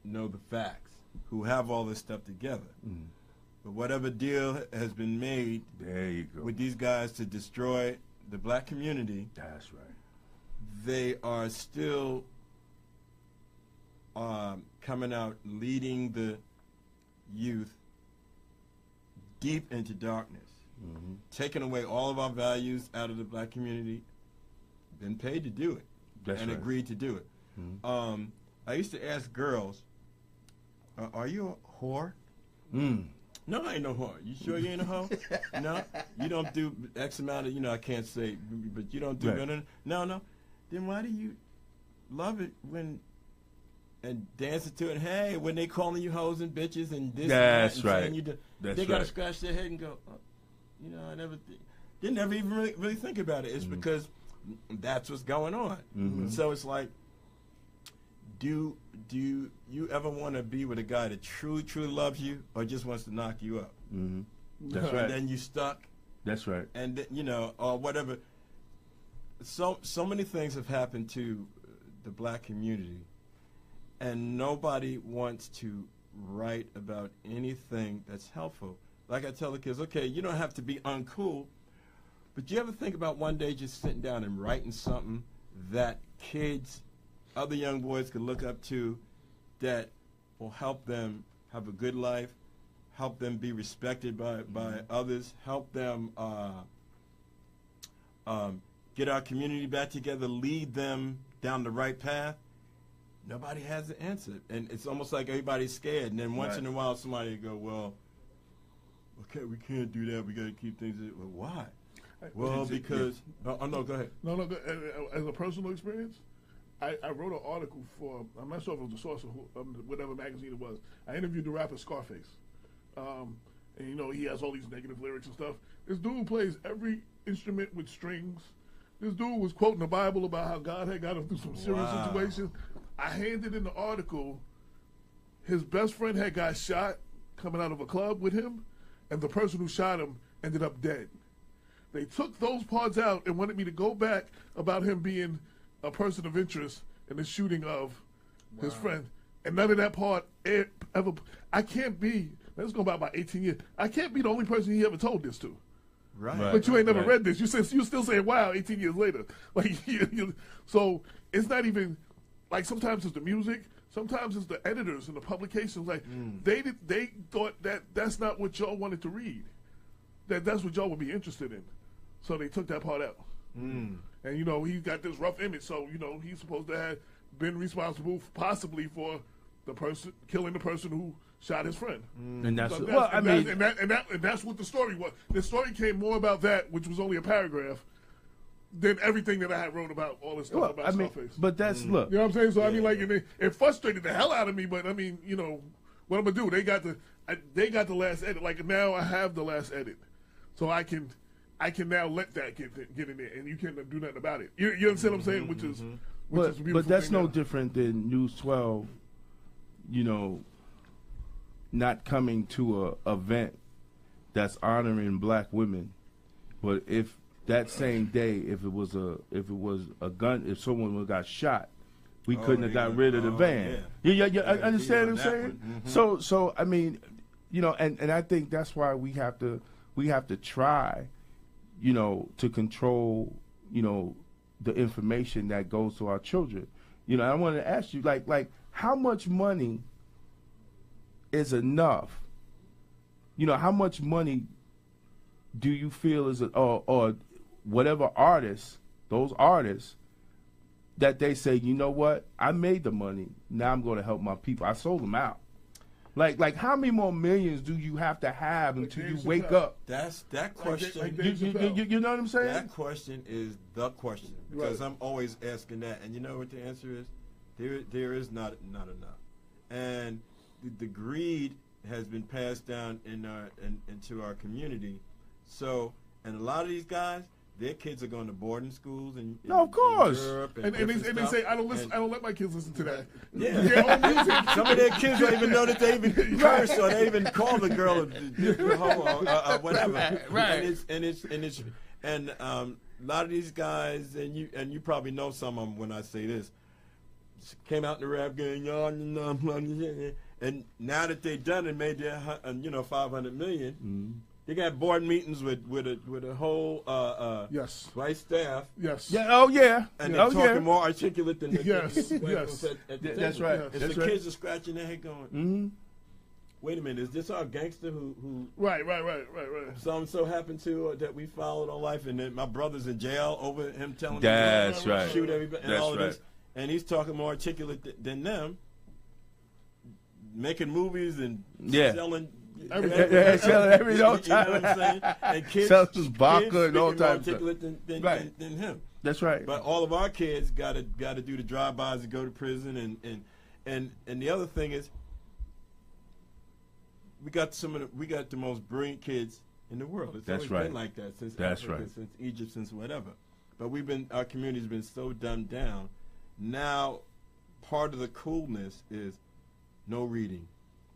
S5: know the facts, who have all this stuff together. Mm. But whatever deal has been made
S2: there you go.
S5: With these guys to destroy the black community,
S2: that's right.
S5: They are still coming out, leading the youth deep into darkness, taking away all of our values out of the black community. Been paid to do it, and agreed to do it. Mm-hmm. I used to ask girls, "Are you a whore?"
S2: Mm.
S5: No, I ain't no whore. You sure you ain't a hoe? No, you don't do X amount of. I can't say, but you don't do. Right. No. Then why do you love it when and dancing to it? Hey, when they calling you hoes and bitches and this,
S2: that's
S5: and
S2: right.
S5: Saying you they gotta scratch their head and go, I never didn't ever even really think about it. It's because that's what's going on. Mm-hmm. So it's like, do you ever want to be with a guy that truly loves you or just wants to knock you up?
S2: Mm-hmm. That's right.
S5: And then you stuck.
S2: That's right.
S5: And or whatever. So many things have happened to the black community, and nobody wants to write about anything that's helpful. Like I tell the kids, okay, you don't have to be uncool, but you ever think about one day just sitting down and writing something that kids, other young boys could look up to, that will help them have a good life, help them be respected by others, help them get our community back together, lead them down the right path? Nobody has the answer. And it's almost like everybody's scared. And then once in a while somebody will go, well, okay, we can't do that. We got to keep things. Well, why? Well, because... Oh, no, go ahead.
S1: No, as a personal experience, I wrote an article for, I'm not sure if it was the source or whatever magazine it was. I interviewed the rapper Scarface. And, he has all these negative lyrics and stuff. This dude plays every instrument with strings. This dude was quoting the Bible about how God had got him through some serious situations. I handed in the article, his best friend had got shot coming out of a club with him, and the person who shot him ended up dead. They took those parts out and wanted me to go back about him being a person of interest in the shooting of his friend. And none of that part ever. I can't be, let's go back about 18 years, I can't be the only person he ever told this to.
S5: Right.
S1: But you ain't never read this. You still saying wow 18 years later. Like so it's not even like sometimes it's the music, sometimes it's the editors and the publications. Like they thought that's not what y'all wanted to read. That's what y'all would be interested in. So they took that part out. And he's got this rough image. So he's supposed to have been responsible possibly for the person killing the person who shot his friend.
S2: And that's,
S1: So
S2: well, I mean,
S1: and that's what the story was. The story came more about that, which was only a paragraph, than everything that I had wrote about all this stuff
S2: well,
S1: about
S2: I mean,
S1: Scarface.
S2: but that's look.
S1: You know what I'm saying? So I mean, like, it frustrated the hell out of me. But I mean, you know, what I'm gonna do? They got the last edit. Like now, I have the last edit, so I can now let that get in there, and you can't do nothing about it. You understand what I'm saying? Which is a beautiful
S2: But that's
S1: thing
S2: no
S1: now.
S2: different than News 12. You know, not coming to a event that's honoring black women, but if that same day, if it was a gun, if someone got shot, we couldn't have got rid of the van. Yeah, I understand what I'm saying. So I mean, you know, and I think that's why we have to try, you know, to control, you know, the information that goes to our children. You know, I wanted to ask you, like how much money is enough? You know, how much money do you feel is, or whatever artists, those artists, that they say, you know what, I made the money, now I'm going to help my people. I sold them out. Like how many more millions do you have to have until you wake up?
S5: That question.
S2: You know what I'm saying?
S5: That question is the question, because I'm always asking that, and you know what the answer is? There is not enough, and the greed has been passed down into our community. So, and a lot of these guys, their kids are going to boarding schools and
S2: no, of course.
S5: in Europe
S1: And they say I don't let my kids listen to that.
S5: Yeah.
S1: Their own music.
S5: Some of their kids don't even know that they even curse or they even call the girl a hoe or whatever.
S2: Right.
S5: And a lot of these guys, and you probably know some of them when I say this, came out in the rap game, and now that they done and made their $500 million. They got board meetings with a whole
S1: Yes.
S5: white staff.
S1: Yes.
S2: Yeah. Oh yeah.
S5: And they're talking more articulate than the
S1: Yes.
S5: black
S1: Yes.
S5: folks at the
S2: That's
S5: table.
S2: right.
S5: And
S2: That's
S5: the
S2: right.
S5: kids are scratching their head going, wait a minute, is this our gangster who
S1: Right.
S5: so happened to that we followed all life, and then my brother's in jail over him telling
S2: That's
S5: them
S2: right.
S5: to shoot everybody and
S2: That's
S5: all of
S2: right.
S5: this, and he's talking more articulate than them, making movies and selling.
S2: Selling every no time.
S5: You know what I'm saying? And kids,
S2: Selling vodka
S5: kids
S2: and all
S5: speaking more
S2: types of
S5: articulate than him.
S2: That's right.
S5: But all of our kids got to do the drive-bys and go to prison, and the other thing is, we got the most brilliant kids in the world. It's always been like that since Africa, since Egypt, since whatever. But our community's been so dumbed down. Now, part of the coolness is no reading.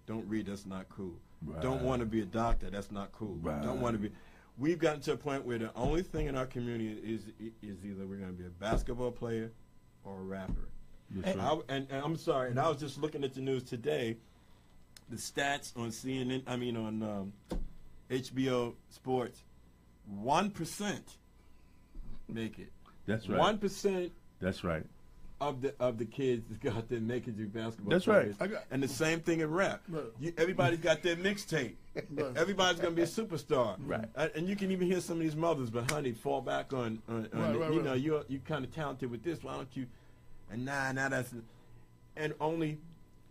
S5: Don't read. That's not cool.
S2: Right.
S5: Don't want to be a doctor. That's not cool.
S2: Right.
S5: Don't want to be. We've gotten to a point where the only thing in our community is either we're going to be a basketball player or a rapper. And I'm sorry. And I was just looking at the news today. The stats on CNN. I mean on HBO Sports. 1% make it.
S2: That's right.
S5: 1%.
S2: That's right.
S5: Of the kids that got there making do basketball.
S2: That's
S5: players.
S2: right.
S5: And the same thing in rap. Everybody's got their mixtape. Everybody's gonna be a superstar.
S2: Right.
S5: And you can even hear some of these mothers, but honey, fall back on you know, you're kind of talented with this. Why don't you? And nah, that's. And only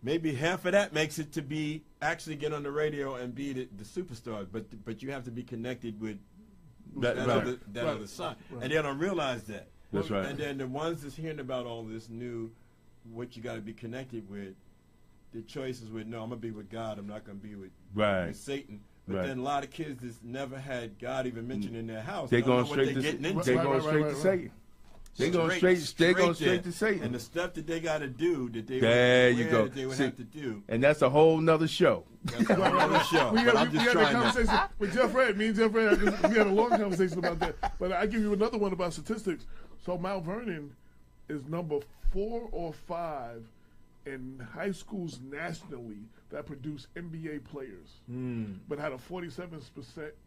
S5: maybe half of that makes it to be actually get on the radio and be the superstars. But you have to be connected with that other side, and they don't realize that.
S2: That's right.
S5: And then the ones that's hearing about all this new, what you got to be connected with, the choices with, no, I'm going to be with God. I'm not going to be with Satan. But then a lot of kids that's never had God even mentioned in their house.
S2: They're going straight to Satan. They're going straight to Satan.
S5: And the stuff that they got to do that they would have to do.
S2: And that's a whole nother show.
S5: That's a whole nother show.
S1: We had a conversation with Jeff Red. Me and Jeff Red, we had a long conversation about that. But I give you another one about statistics. So Mount Vernon is number 4 or 5 in high schools nationally that produce NBA players, but had a 47%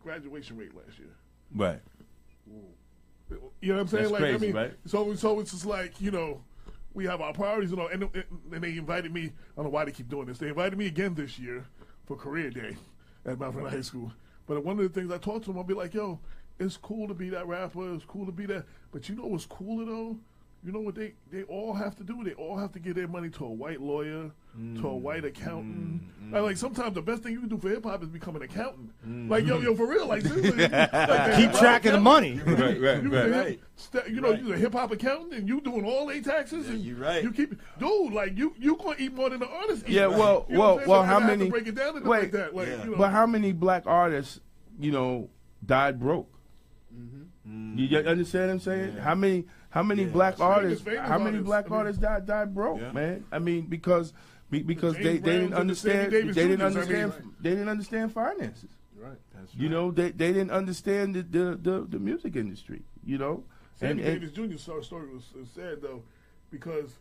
S1: graduation rate last year.
S2: Right.
S1: You know what I'm saying?
S2: That's crazy, right?
S1: So it's just like, you know, we have our priorities, you know, and they invited me. I don't know why they keep doing this. They invited me again this year for career day at Mount Vernon High School. But one of the things I talked to them, I'll be like, yo, it's cool to be that rapper. It's cool to be that. But you know what's cooler, though? you know what they all have to do? They all have to give their money to a white lawyer, to a white accountant. Like sometimes the best thing you can do for hip hop is become an accountant. Like yo, for real, like seriously, like,
S3: Keep track of the money.
S2: Right.
S1: You know, you're a hip hop accountant and you doing all their taxes. And
S5: you're right.
S1: You keep, dude, like you gonna eat more than the artist.
S2: Yeah,
S1: eat,
S2: well,
S1: you know
S2: well,
S1: I
S2: how
S1: have to
S2: many?
S1: break it down into
S2: Wait,
S1: like that. Like, you know,
S2: but how many black artists, died broke? You understand what I'm saying?
S5: Yeah.
S2: How many black artists?
S1: famous
S2: How many
S1: artists,
S2: black
S1: I mean,
S2: artists died broke,
S5: Yeah.
S2: man? I mean, because they
S1: James
S2: didn't
S1: Browns and
S2: understand.
S1: the
S2: They
S1: Sammy
S2: didn't
S1: Davis Jr.'s,
S2: understand.
S1: I mean,
S2: They didn't understand finances.
S6: Right.
S5: That's
S2: You know, they didn't understand the music industry. You know,
S1: Sammy Davis Jr.'s story was sad though, because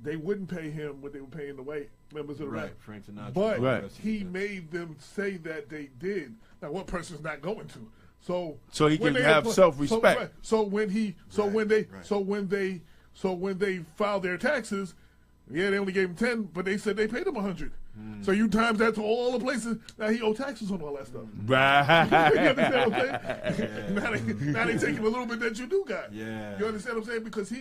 S1: they wouldn't pay him what they were paying the white members of the
S5: right.
S1: rap.
S5: Frank Sinatra.
S1: But
S2: Right.
S1: he made them say that they did. Now, what person's not going to? So
S2: he
S1: when
S2: can
S1: they
S2: have self-respect.
S1: So when they filed their taxes, yeah, they only gave him 10, but they said they paid him 100. So you times that to all the places. Now he owed taxes on all that stuff.
S2: Right.
S1: You understand what I'm saying? Now they taking a little bit that you do got.
S5: Yeah.
S1: You understand what I'm saying? Because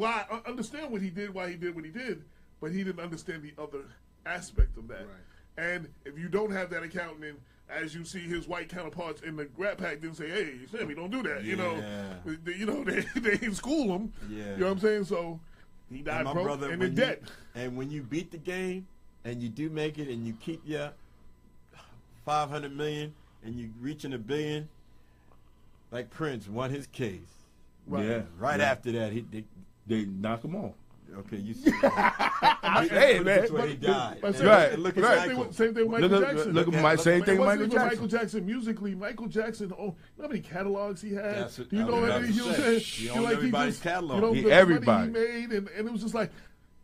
S1: I understand what he did, why he did what he did, but he didn't understand the other aspect of that.
S6: Right.
S1: And if you don't have that accountant, as you see his white counterparts in the Rat Pack didn't say, "Hey, Sammy, don't do that." They didn't school him.
S5: Yeah.
S1: You know what I'm saying? So he died
S5: my
S1: broke
S5: brother,
S1: and
S5: when
S1: in debt.
S5: And when you beat the game and you do make it and you keep your 500 million and you reaching $1 billion, like Prince won his case.
S1: Right.
S2: Yeah.
S5: Right after that,
S2: They knock him off.
S5: okay, you see.
S2: Hey, man.
S5: That's where he died.
S1: But
S5: And
S2: right,
S5: look at
S2: right.
S5: Michael.
S1: Same thing with Michael Jackson.
S2: Look at
S5: Yeah,
S2: my
S5: look-
S2: same thing.
S1: It
S2: with
S1: wasn't
S2: Michael
S1: even
S2: Jackson.
S1: Michael Jackson musically. Michael Jackson, you know how many catalogs he had?
S5: That's what
S1: Do you
S5: I
S1: know
S5: was
S1: how
S5: about
S1: many?
S5: to
S1: You know what I'm
S5: say.
S1: saying?
S5: He owned everybody's catalog.
S1: You know,
S2: He-
S1: the
S2: everybody.
S1: money he made, and it was just like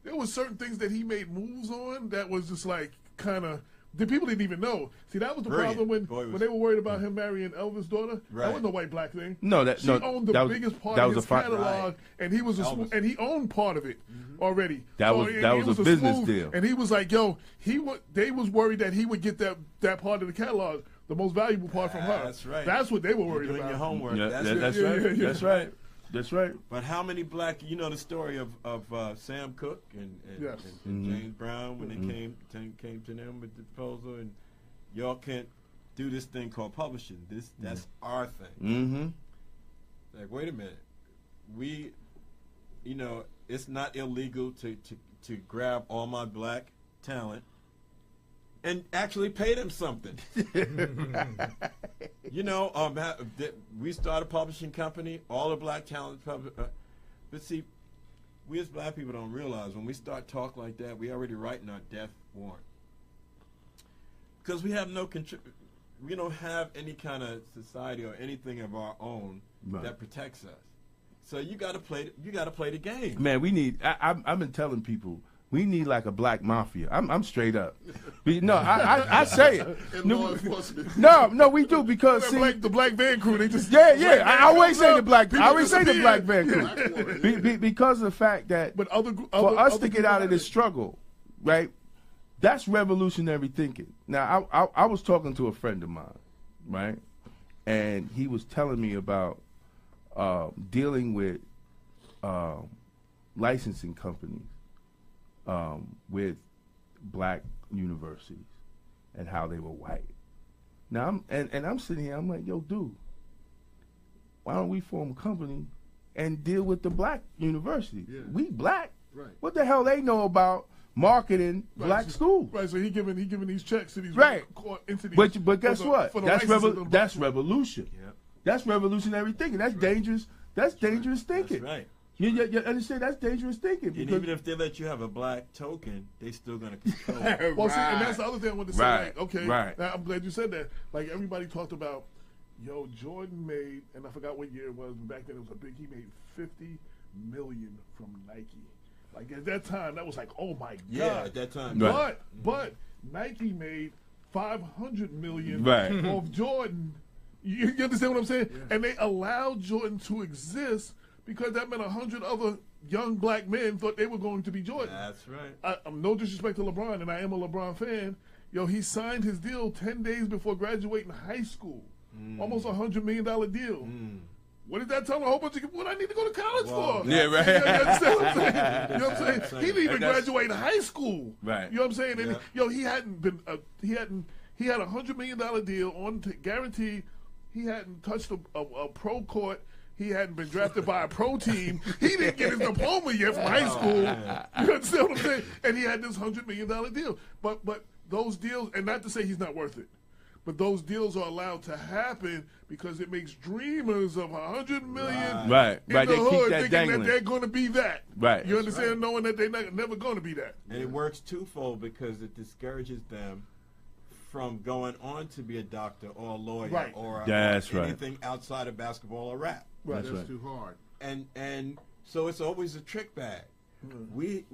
S1: there was certain things that he made moves on that was just like kind of. The people didn't even know. See, that was the
S5: Brilliant.
S1: problem
S5: Boy,
S1: when they were worried about him marrying Elvis' daughter.
S5: Right.
S1: That wasn't a white black thing.
S2: No,
S1: She owned the
S2: that was-
S1: biggest part
S2: that
S1: of
S2: was
S1: his
S2: a
S1: catalog,
S5: Right.
S1: and he was
S5: Elvis.
S1: and he owned part of it already.
S2: That was a business
S1: smooth-
S2: deal.
S1: And he was like, "Yo, they was worried that he would get that part of the catalog, the most valuable part from her.
S5: That's right.
S1: That's what they were
S5: You're
S1: worried
S5: doing
S1: about.
S5: your homework.
S2: Yeah,
S5: That's
S2: that's
S5: it.
S2: right.
S1: yeah.
S2: That's right. That's right.
S5: But how many black? You know the story of Sam Cooke and
S1: Yes.
S5: and James Brown when they came to them with the proposal, and y'all can't do this thing called publishing. That's our thing.
S2: Mm-hmm.
S5: Like, wait a minute, we, it's not illegal to grab all my black talent and actually pay them something. We started a publishing company, all the black talent. But see, we as black people don't realize when we start talk like that, we already writing our death warrant. Because we have we don't have any kind of society or anything of our own that protects us. So you got to play the game.
S2: Man, we need. I've been telling people we need like a black mafia. I'm straight up. No, I say it.
S6: And law enforcement.
S2: No, we do because see,
S1: the black van crew, they just
S2: yeah. I always say the black.
S1: People
S2: I always say the
S1: disappear.
S2: black van crew because of the fact that
S1: But other
S2: for us to
S1: other
S2: get
S1: people
S2: out of
S1: have
S2: this
S1: it.
S2: struggle, right? That's revolutionary thinking. Now, I was talking to a friend of mine, right? And he was telling me about dealing with licensing companies with black universities and how they were white. Now, I'm sitting here, I'm like, yo, dude, why don't we form a company and deal with the black universities?
S6: Yeah.
S2: We black.
S6: Right.
S2: What the hell they know about marketing black schools?
S1: Right, so he giving these checks to these
S2: Right.
S1: entities.
S2: But guess what?
S1: for the
S2: That's
S1: license of the
S2: that's
S1: black-
S2: revolution.
S5: Yep.
S2: That's revolutionary thinking. That's dangerous. That's dangerous thinking.
S5: That's right.
S2: You understand? That's dangerous thinking.
S5: And
S2: Because
S5: even if they let you have a black token, they still gonna control it.
S1: Well, see, and that's the other thing I wanted to say.
S2: Right,
S1: Like, okay,
S2: right.
S1: now I'm glad you said that. Like everybody talked about, Jordan made, and I forgot what year it was, but back then it was a big. He made $50 million from Nike. Like at that time, that was like, oh my
S5: Yeah,
S1: god.
S5: at that time.
S2: Right.
S1: But Nike made $500 million
S2: Right.
S1: off Jordan. You understand what I'm saying? And they allowed Jordan to exist because that meant 100 other young black men thought they were going to be Jordan.
S5: That's right.
S1: I'm no disrespect to LeBron, and I am a LeBron fan. He signed his deal 10 days before graduating high school. Almost $100 million deal. What did that tell a whole bunch of people what I need to go to college for?
S2: Yeah, right.
S1: You understand what I'm saying? You know what I'm saying? He didn't even
S2: And that's-
S1: graduate high school.
S2: Right.
S1: You know what I'm saying? And
S5: Yeah.
S1: he hadn't been he had $100 million deal on guaranteed. He hadn't touched a pro court. He hadn't been drafted by a pro team. He didn't get his diploma yet from high school. You understand what I'm saying? And he had this $100 million deal. But those deals, and not to say he's not worth it, but those deals are allowed to happen because it makes dreamers of $100 million
S2: Right.
S1: in
S2: Right.
S1: the
S2: They keep
S1: hood
S2: that
S1: thinking
S2: dangling.
S1: that they're going to be that.
S2: Right.
S1: You understand? Knowing that they're never going to be that.
S5: And it works twofold because it discourages them from going on to be a doctor or a lawyer
S1: Right.
S5: or
S2: That's right.
S5: anything outside of basketball or rap.
S1: Right.
S6: That's
S2: right.
S6: too hard.
S5: And so it's always a trick bag. We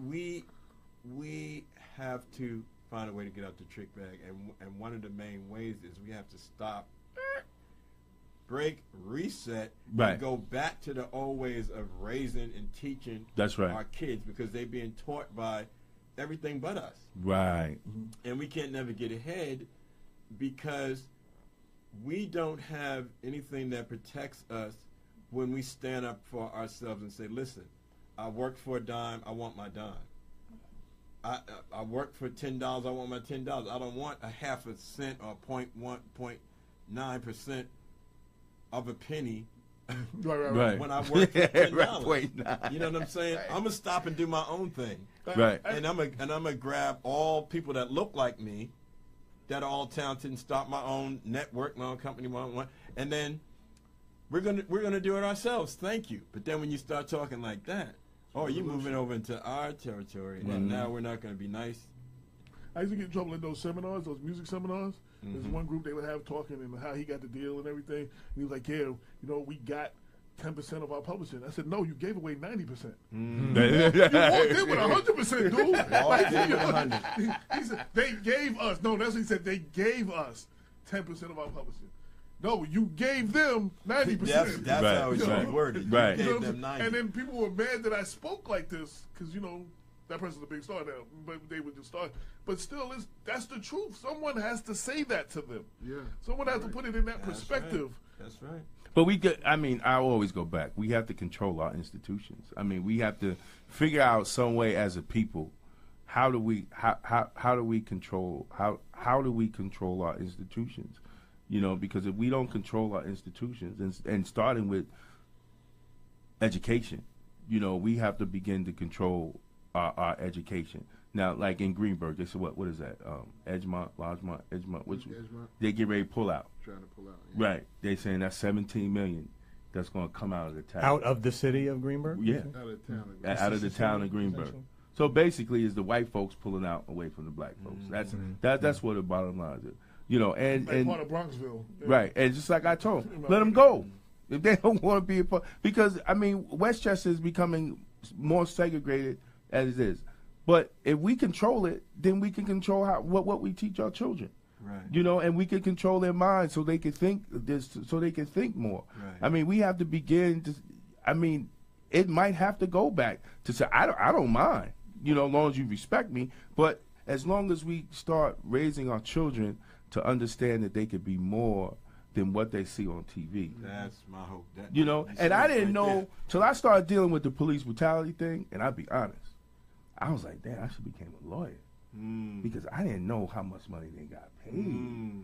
S5: have to find a way to get out the trick bag, and one of the main ways is we have to stop, break, reset,
S2: Right.
S5: and go back to the old ways of raising and teaching
S2: That's right.
S5: our kids because they're being taught by everything but us.
S2: Right.
S5: And we can't never get ahead because we don't have anything that protects us when we stand up for ourselves and say, listen, I worked for a dime, I want my dime. I worked for $10, I want my $10. I don't want a half a cent or 0.9% of a penny
S2: Right.
S5: when I work for $10.
S2: Right. 0.9.
S5: You know what I'm saying? I'm going to stop and do my own thing.
S2: Right.
S5: And I'm gonna grab all people that look like me, that are all talented, and start my own network, my own company, my own one, and then we're gonna do it ourselves. Thank you. But then when you start talking like that, oh, you moving over into our territory, and now we're not gonna be nice.
S1: I used to get in trouble in those seminars, those music seminars. There's one group they would have talking and how he got the deal and everything. And he was like, yeah, we got 10% of our publishing. I said, no, you gave away 90%. You walked in with 100%, dude. He said, they gave us. No, that's what he said. They gave us 10% of our publishing. No, you gave them 90%.
S5: That's
S2: Right.
S5: how it should be worded.
S2: Right.
S5: You
S1: You know
S5: gave
S1: what I'm
S5: them
S1: saying?
S5: 90.
S1: And then people were mad that I spoke like this because, that person's a big star now, but they would just start. But still, that's the truth. Someone has to say that to them.
S6: Yeah.
S1: Someone has to put it in that
S5: That's
S1: perspective.
S5: Right. That's right.
S2: But I always go back. We have to control our institutions. We have to figure out some way as a people, how do we control our institutions? Because if we don't control our institutions, and starting with education, we have to begin to control our education. Now, like in Greenberg, they said, what is that? Edgemont, Lodgemont, which
S6: Edgemont.
S2: they get ready to pull out.
S6: Trying to pull out. Yeah.
S2: Right. They saying that's $17 million that's going to come out of the town.
S3: Out of the city of Greenberg?
S2: Yeah.
S6: Out of town.
S2: Out of the town of Greenberg. So basically, it's the white folks pulling out away from the black folks. That's what the bottom line is.
S1: Like part of Bronxville. Yeah.
S2: Right. And just like I told them, let them go. If they don't want to be a part. Because, Westchester is becoming more segregated as it is. But if we control it, then we can control what we teach our children.
S5: Right.
S2: And we can control their minds so they can think so they can think more.
S5: Right.
S2: We have to begin to. It might have to go back to say I don't mind. As long as you respect me, but as long as we start raising our children to understand that they could be more than what they see on TV.
S5: That's my hope.
S2: And I didn't know till I started dealing with the police brutality thing. And I'll be honest, I was like, damn, I should became a lawyer because I didn't know how much money they got paid.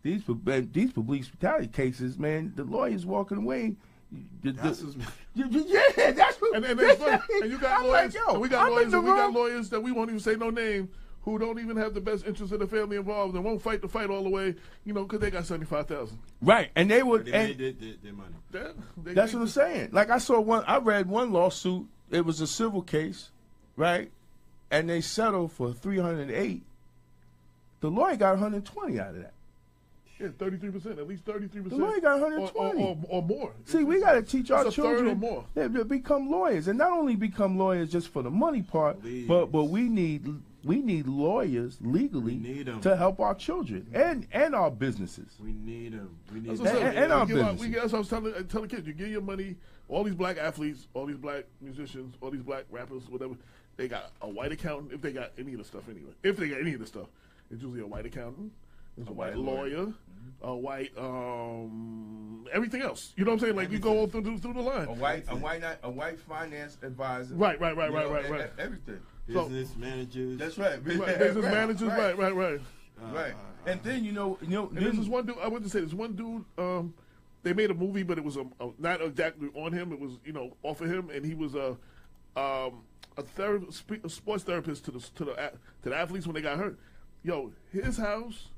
S2: These police brutality cases, man, the lawyers walking away. That's what.
S1: And that's funny. And you got lawyers.
S2: Like,
S1: and we got lawyers that we won't even say no name who don't even have the best interest of the family involved and won't fight the fight all the way, because they got $75,000.
S2: Right, and they would.
S5: They made their money.
S2: That's what I'm saying. Like I read one lawsuit. It was a civil case, right? And they settled for $308. The lawyer got 120 out of that.
S1: Yeah, 33%, at least 33%.
S2: The lawyer got 120
S1: or more.
S2: See, we got to teach our
S1: a
S2: children
S1: third or more.
S2: To become lawyers, and not only become lawyers just for the money part, but we need lawyers legally to help our children and our businesses.
S5: We need them.
S1: That's what
S2: our
S1: that's what I
S2: businesses.
S1: was telling kids. You give your money, all these black athletes, all these black musicians, all these black rappers, whatever, they got a white accountant, if they got any of the stuff anyway. If they got any of the stuff, it's usually a white accountant, There's a white lawyer, a white everything else. You know what I'm saying? Like you go all through the line.
S2: A white finance advisor.
S1: Right.
S2: Everything.
S5: Business managers.
S2: That's right.
S1: Business managers. Right.
S2: Right. And then
S1: and there's this one dude. I want to say this one dude. They made a movie, but it was not exactly on him. It was off of him, and he was a sports therapist to the athletes when they got hurt. Yo, his house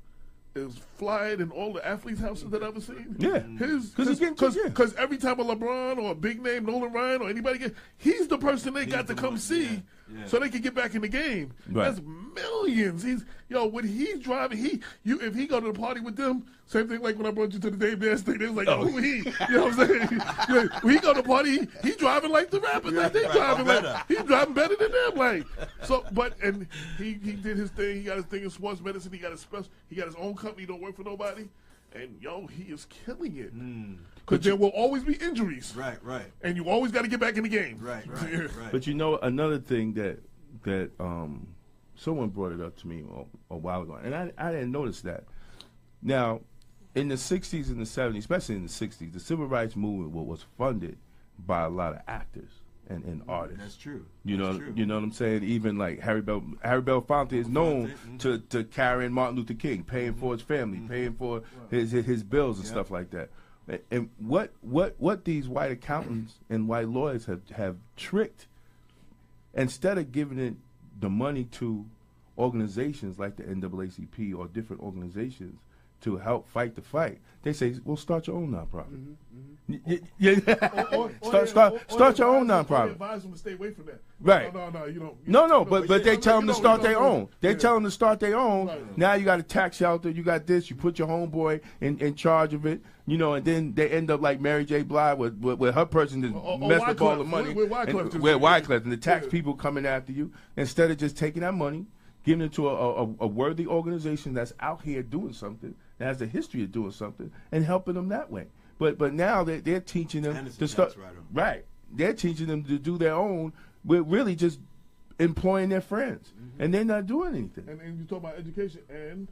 S1: is flyer than all the athletes' houses that I've ever seen.
S2: Yeah,
S1: because every time a LeBron or a big name Nolan Ryan or anybody he's the person they got to come see, so they can get back in the game.
S2: Right.
S1: That's millions. When he's driving, if he go to the party with them, same thing like when I brought you to the Dave Nash thing. They was like, who he? You know what I'm saying? When he go to the party, he driving like the rappers. Like they driving like he's driving better than them. Like and he did his thing. He got his thing in sports medicine. He got his own company. Don't work for nobody. And he is killing it. Because there will always be injuries.
S5: Right.
S1: And you always got to get back in the game.
S5: Right.
S2: But another thing that someone brought it up to me a while ago, and I didn't notice that. Now, in the 60s and the 70s, especially in the 60s, the civil rights movement was funded by a lot of actors and artists.
S5: That's true.
S2: You know what I'm saying? Even like Harry Belafonte is known to carrying Martin Luther King, paying for his family, paying for his bills and stuff like that. And what these white accountants and white lawyers have tricked, instead of giving it the money to organizations like the NAACP or different organizations to help fight the fight, they say, well, start your own nonprofit. Start your own nonprofit.
S1: Advise them to stay away from that.
S2: Right.
S1: No, you don't.
S2: No, but they tell them to start their own. They tell them to start their own.
S1: Right.
S2: Now you got a tax shelter, you got this, you put your homeboy in charge of it, and then they end up like Mary J. Blige with her person just messed up all the money.
S1: With
S2: Wyclef and the tax people coming after you, instead of just taking that money, giving it to a worthy organization that's out here doing something, that has a history of doing something, and helping them that way. But now they're teaching them to start. Right. They're teaching them to do their own with really just employing their friends. And they're not doing anything.
S1: And you talk about education and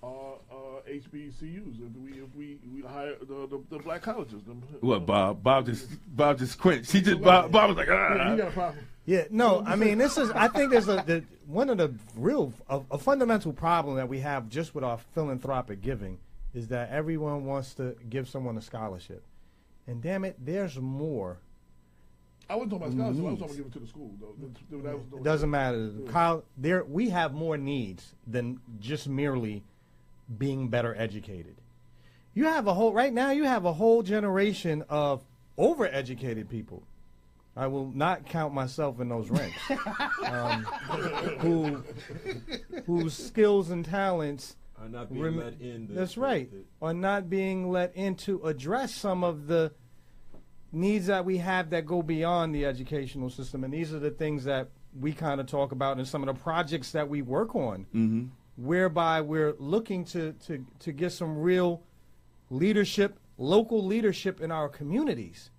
S1: HBCUs. If we hire the black colleges.
S2: What, Bob just quit. Bob was like,
S1: Yeah, you got a problem.
S3: Yeah, no, I mean, I think there's one of the a fundamental problem that we have just with our philanthropic giving is that everyone wants to give someone a scholarship. And damn it, there's more.
S1: I wasn't talking about scholarships. I was talking about giving to the school, though.
S3: It doesn't matter. We have more needs than just merely being better educated. Right now you have a whole generation of overeducated people. I will not count myself in those ranks. Whose skills and talents
S5: are not being let in.
S3: That's right. Are not being let in to address some of the needs that we have that go beyond the educational system. And these are the things that we kind of talk about in some of the projects that we work on, whereby we're looking to get some real leadership, local leadership in our communities.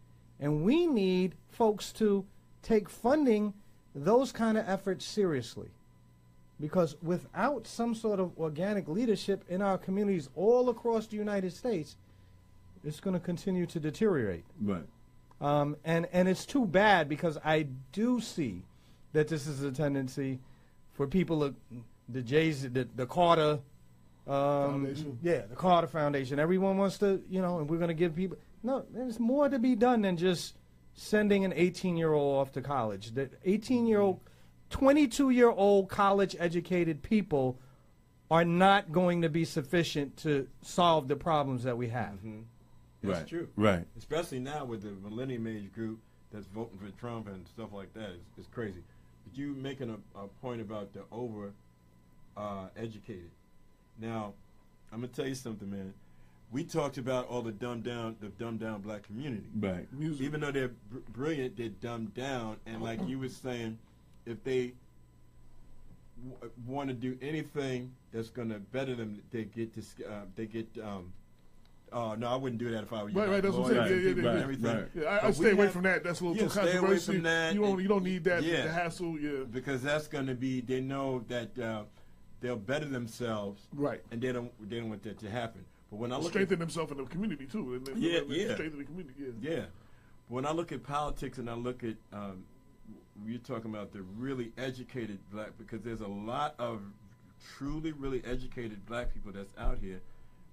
S3: And we need folks to take funding those kind of efforts seriously. Because without some sort of organic leadership in our communities all across the United States, it's going to continue to deteriorate.
S2: Right.
S3: And it's too bad, because I do see that this is a tendency for people, the Carter
S1: Foundation.
S3: Yeah, the Carter Foundation. Everyone wants to, and we're going to give people. No, there's more to be done than just sending an 18-year-old off to college. The 18-year-old, 22-year-old college-educated people are not going to be sufficient to solve the problems that we have.
S5: That's true.
S2: Right.
S5: Especially now with the millennium age group that's voting for Trump and stuff like that. It's crazy. But you making a point about the over-educated. Now, I'm going to tell you something, man. We talked about all the dumbed down black community.
S2: Right.
S5: Even though they're brilliant, they're dumbed down. And like you were saying, if they want to do anything that's going to better them, no, I wouldn't do that if I were you.
S1: Right, that's what I'm saying. Yeah.
S5: Everything.
S1: Yeah, I stay away from that. That's a little too
S5: stay away
S1: controversial.
S5: from that.
S1: You don't need that the hassle. Yeah.
S5: Because that's going to be. They know that they'll better themselves,
S1: Right.
S5: and they don't want that to happen. But when I look
S1: Strengthen themselves in the community too. And then strengthen the community.
S5: yeah. When I look at politics and I look at you're talking about the really educated black, because there's a lot of truly really educated black people that's out here,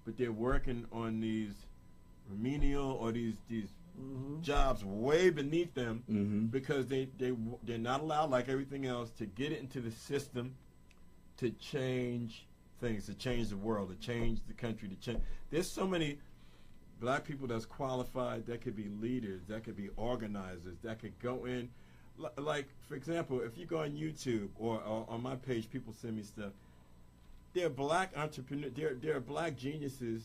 S5: but they're working on these remedial or these jobs way beneath them because they're not allowed, like everything else, to get it into the system to change things, to change the world, to change the country, to change. There's so many black people that's qualified, that could be leaders, that could be organizers, that could go in. Like, for example, if you go on YouTube or on my page, people send me stuff. There are black entrepreneurs, there are black geniuses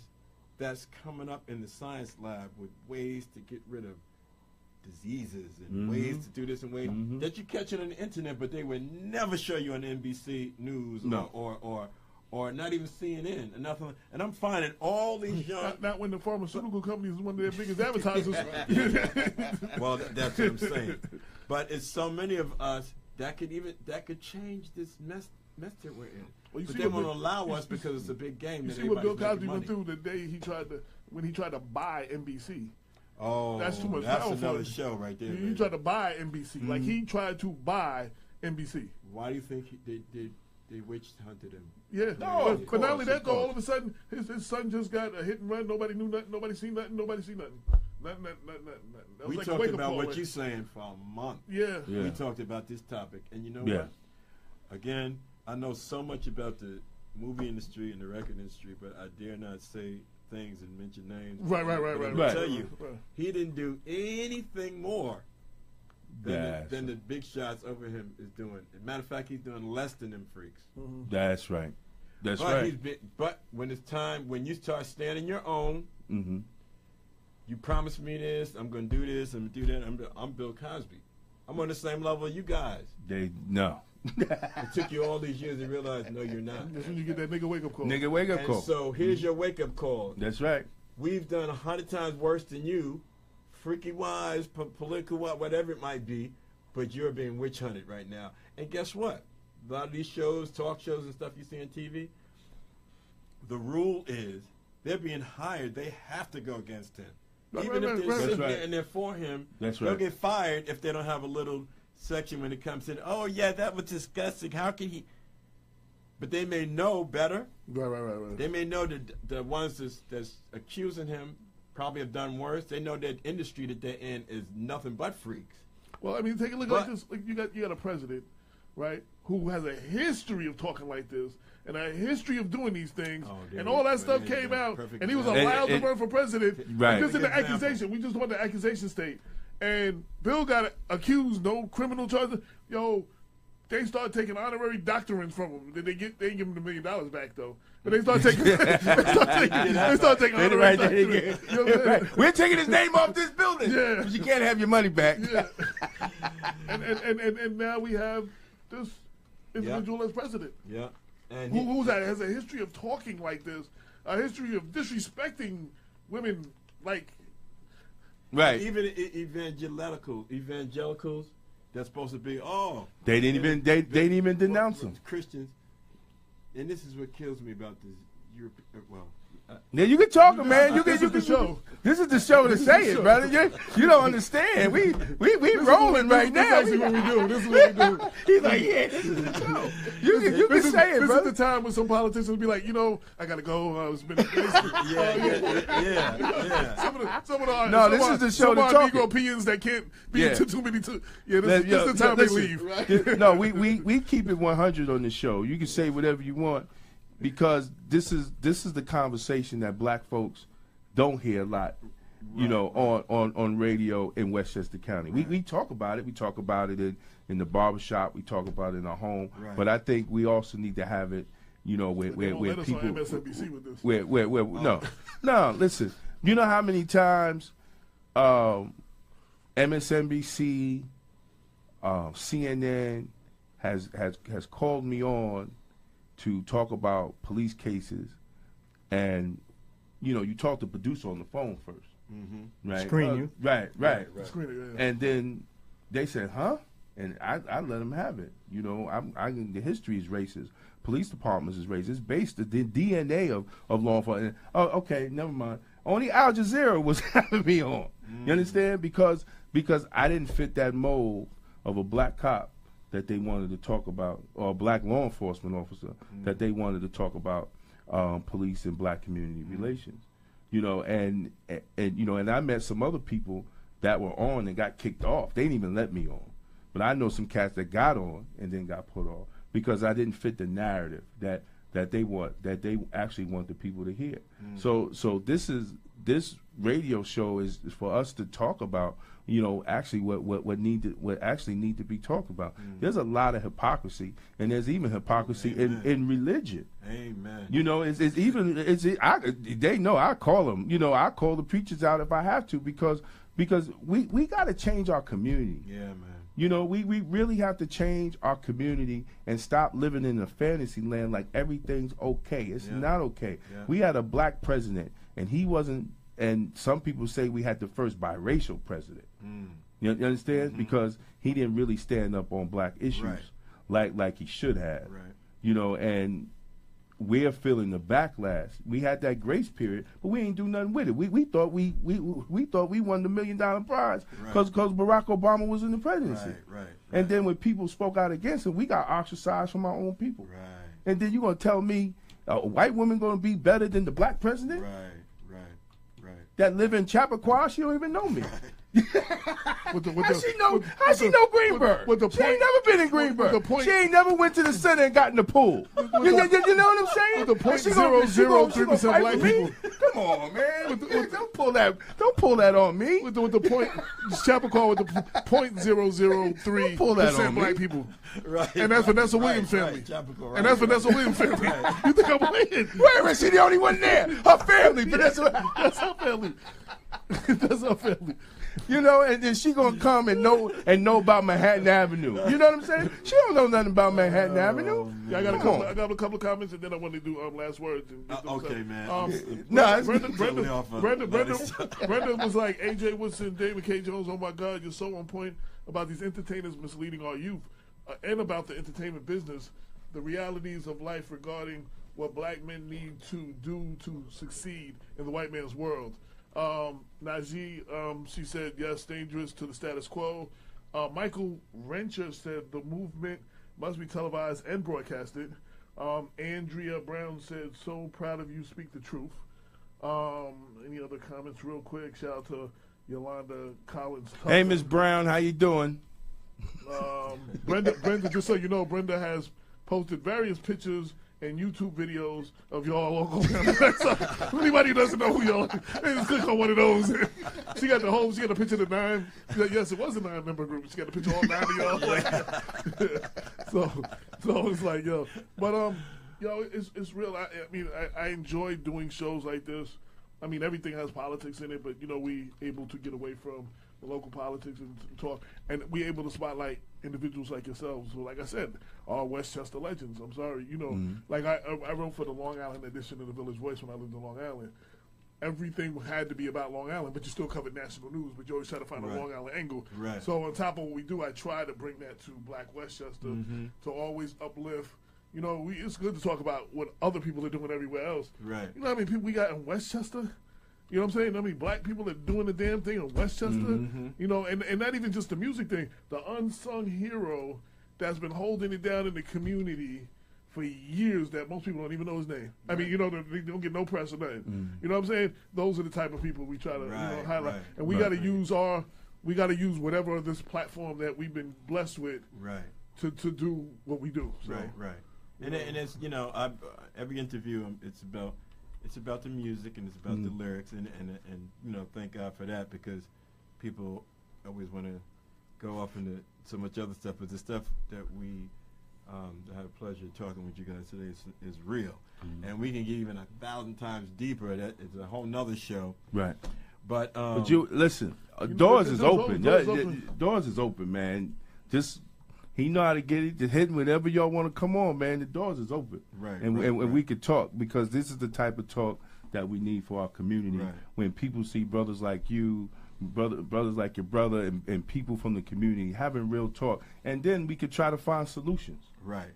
S5: that's coming up in the science lab with ways to get rid of diseases and ways to do this and ways that you catch it on the internet, but they would never show you on NBC News or not even CNN and nothing. And I'm finding all these young...
S1: Not when the pharmaceutical companies is one of their biggest advertisers.
S5: Well, that's what I'm saying. But it's so many of us that could change this mess that we're in. Well, but they won't allow us because it's a big game.
S1: You see what Bill Cosby went through the day when he tried to buy NBC.
S5: Oh,
S1: that's too much.
S5: That's another show right there.
S1: He tried to buy NBC. Like he tried to buy NBC.
S5: Why do you think they witch hunted him?
S1: Yeah, but not only that, though, all of a sudden his son just got a hit and run. Nobody knew nothing. Nobody seen nothing. Nothing.
S5: We
S1: like
S5: talked about what you're saying for a month.
S1: Yeah.
S5: We talked about this topic, and you know what? Again, I know so much about the movie industry and the record industry, but I dare not say things and mention names.
S1: Right.
S5: I tell you, he didn't do anything more than the big shots over him is doing. As a matter of fact, he's doing less than them freaks.
S2: That's right.
S5: But when it's time, when you start standing your own, you promised me this, I'm going to do this, I'm going to do that. I'm Bill Cosby. I'm on the same level as you guys.
S2: It
S5: took you all these years to realize, no, you're not.
S1: That's when you get that nigga wake-up call.
S2: Nigga wake-up call.
S5: So here's your wake-up call.
S2: That's right.
S5: We've done 100 times worse than you, freaky-wise, political-wise, whatever it might be, but you're being witch hunted right now. And guess what? A lot of these shows, talk shows and stuff you see on TV, the rule is they're being hired. They have to go against him. Even if they're sitting there and they're for him, they'll get fired if they don't have a little section when it comes in. Oh, yeah, that was disgusting. How can he? But they may know better.
S1: Right.
S5: They may know that the ones that's accusing him probably have done worse. They know that industry that they're in is nothing but freaks.
S1: Well, I mean, take a look like this. Like you got a president, right, who has a history of talking like this and a history of doing these things, and all that stuff came out, and he was allowed to run for president.
S2: Right.
S1: Just in the accusation. We just want the accusation state. And Bill got accused, no criminal charges. Yo, they started taking honorary doctorates from him. They didn't give him the $1 million back, though. But they started taking, honorary doctorates. You know
S2: right. We're taking his name off this building.
S1: Yeah.
S2: But you can't have your money back.
S1: Yeah. and now we have this individual as president.
S5: Yeah. And
S1: who's that has a history of talking like this, a history of disrespecting women, like
S2: right.
S5: Even evangelicals, that's supposed to be
S2: they didn't even denounce them.
S5: Christians, and this is what kills me about this
S2: Yeah, you can talk, man.
S1: This is the show.
S2: This is the show to say it, brother. You don't understand. We rolling right now.
S1: This is what we do. This is what we do.
S2: He's like, yeah, this is the show. You can say it, brother.
S1: This is the time when some politicians be like, I gotta go. It's been
S2: This is the show to talk.
S1: Some of our Negro opinions that can't be too many. This is the time they leave. Right?
S2: No, we keep it 100 on the show. You can say whatever you want. Because this is the conversation that black folks don't hear a lot, on radio in Westchester County. We talk about it. We talk about it in the barbershop. We talk about it in our home. Right. But I think we also need to have it, where people.
S1: MSNBC with this.
S2: No. Listen. You know how many times MSNBC, CNN has called me on to talk about police cases, and you talk to producer on the phone first, right?
S3: Screen you,
S2: right.
S1: Screen it,
S2: and then they said, "Huh?" And I let them have it. You know, the history is racist. Police departments is racist. It's based the DNA of law enforcement. Oh, okay, never mind. Only Al Jazeera was having me on. You understand? Because I didn't fit that mold of a black cop that they wanted to talk about, or a black law enforcement officer that they wanted to talk about police and black community relations. You know, and you know, and I met some other people that were on and got kicked off. They didn't even let me on. But I know some cats that got on and then got put off because I didn't fit the narrative that they actually want the people to hear. So this radio show is for us to talk about, you know, actually what actually need to be talked about. There's a lot of hypocrisy, and there's even hypocrisy in religion.
S5: Amen.
S2: You know, they know I call them. You know, I call the preachers out if I have to because we got to change our community.
S5: Yeah, man.
S2: You know, we really have to change our community and stop living in a fantasy land like everything's okay. It's not okay.
S5: Yeah.
S2: We had a black president, and he wasn't, and some people say we had the first biracial president. You understand? Because he didn't really stand up on black issues like he should have.
S5: Right.
S2: You know, and we're feeling the backlash. We had that grace period, but we ain't do nothing with it. We thought we thought we won the $1 million prize because Barack Obama was in the presidency.
S5: Right.
S2: And then when people spoke out against him, we got ostracized from our own people.
S5: Right.
S2: And then you gonna tell me a white woman gonna be better than the black president?
S5: Right.
S2: That live in Chappaqua, she don't even know me. How she know Greenberg? She ain't never been in Greenberg. She ain't never went to the center and got in the pool. You know what I'm saying?
S1: With the 0.003% black people.
S2: Come on, man. Don't pull that on me.
S1: With the point, Chappaqua with the 0.003% black people.
S5: Right.
S1: And that's Vanessa Williams' family. And that's Vanessa Williams' family. You think I'm playing?
S2: Wait a minute, she the only one there. Her family, but that's
S1: her family. That's her family.
S2: You know, and then she gonna come and know about Manhattan Avenue. You know what I'm saying? She don't know nothing about Manhattan Avenue.
S1: Yeah, I got a couple of comments, and then I want to do last words.
S5: Okay, man.
S1: Brenda was like, AJ Woodson, David K. Jones. Oh my God, you're so on point about these entertainers misleading our youth, and about the entertainment business, the realities of life regarding what black men need to do to succeed in the white man's world. Najee, she said, yes, dangerous to the status quo. Michael Rencher said the movement must be televised and broadcasted. Andrea Brown said, so proud of you, speak the truth. Any other comments real quick? Shout out to Yolanda Collins.
S2: Hey, Miss Brown, how you doing?
S1: Brenda, just so you know, Brenda has posted various pictures and YouTube videos of y'all local members. So anybody who doesn't know who y'all are, they just click on one of those. She got a picture of the 9. Yes, it was a 9-member group. She got a picture of all 9 of y'all. So it's like, yo. But, it's real. I enjoy doing shows like this. I mean, everything has politics in it, but, you know, we able to get away from the local politics and talk, and we able to spotlight individuals like yourselves. So, like I said, are Westchester legends. I'm sorry, you know, like I wrote for the Long Island edition of the Village Voice when I lived in Long Island. Everything had to be about Long Island, but you still covered national news, but you always try to find a Long Island angle.
S5: Right.
S1: So on top of what we do, I try to bring that to Black Westchester to always uplift. You know, it's good to talk about what other people are doing everywhere else.
S5: Right.
S1: You know how many people we got in Westchester? You know what I'm saying? I mean, black people are doing the damn thing in Westchester. You know, and not even just the music thing. The unsung hero that's been holding it down in the community for years that most people don't even know his name. I mean, you know, they don't get no press or nothing. You know what I'm saying? Those are the type of people we try to highlight. And we got to use whatever this platform that we've been blessed with to do what we do. So,
S5: Right. And it's, you know, every interview, it's about the music and it's about the lyrics and you know, thank God for that, because people always want to go off into so much other stuff, but the stuff that we had a pleasure talking with you guys today is real, and we can get even 1,000 times deeper. That it's a whole nother show,
S2: right?
S5: But
S2: you listen, doors is open. Doors is open, man. Just he know how to get it. Just hit whenever y'all want to come on, man. The doors is open, and we could talk, because this is the type of talk that we need for our community. When people see brothers like you brothers like your brother and people from the community having real talk, and then we could try to find solutions.
S5: Right.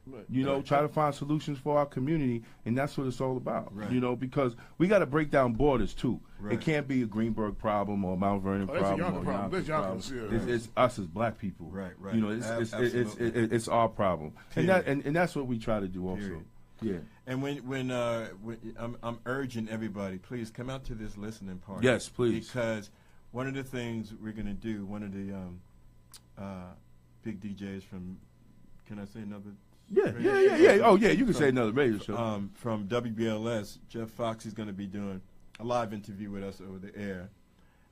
S2: Try to find solutions for our community, and that's what it's all about.
S5: Right.
S2: Because we got to break down borders too.
S5: Right.
S2: It can't be a Greenberg problem or a Mount Vernon
S1: that's
S2: problem.
S1: a Yonkers problem. That's Yonkers, yeah.
S2: It's us as black people.
S5: Right.
S2: It's our problem, and that's what we try to do also.
S5: Period.
S2: Yeah.
S5: And when I'm urging everybody, please come out to this listening party.
S2: Yes, please.
S5: Because one of the things we're going to do, one of the big DJs from, can I say another?
S2: Yeah. Oh, yeah, you can say another radio show.
S5: From WBLS, Jeff Fox is going to be doing a live interview with us over the air.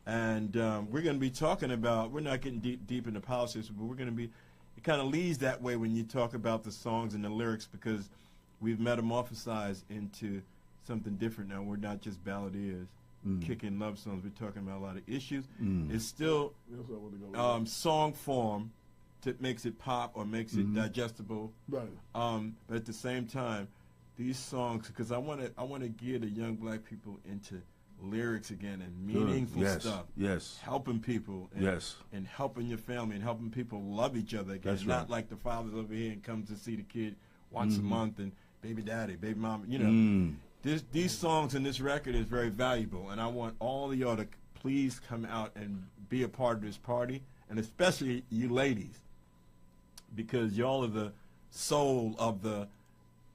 S5: And we're going to be talking about, we're not getting deep into politics, but we're going to be, it kind of leads that way when you talk about the songs and the lyrics, because we've metamorphosized into something different now. We're not just balladeers kicking love songs. We're talking about a lot of issues. It's still song form that makes it pop or makes it digestible.
S1: Right.
S5: But at the same time, these songs, because I want to gear the young black people into lyrics again and meaningful stuff.
S2: Yes.
S5: Helping people. And helping your family and helping people love each other again.
S2: That's
S5: not like the father's over here and comes to see the kid once a month and baby daddy, baby mama, These songs and this record is very valuable, and I want all of y'all to please come out and be a part of this party, and especially you ladies, because y'all are the soul of the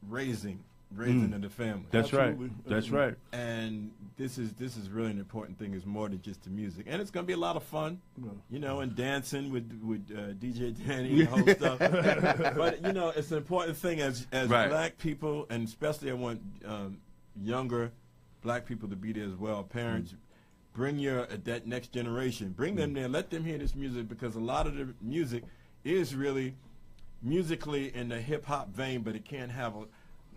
S5: raising of the family.
S2: That's
S1: Absolutely.
S2: right. That's right.
S5: And this is really an important thing. It's more than just the music, and it's gonna be a lot of fun, and dancing with DJ Danny and the whole stuff. But it's an important thing as black people, and especially I want younger black people to be there as well. Parents, bring that next generation, bring them there, let them hear this music, because a lot of the music is really musically in the hip hop vein, but it can't have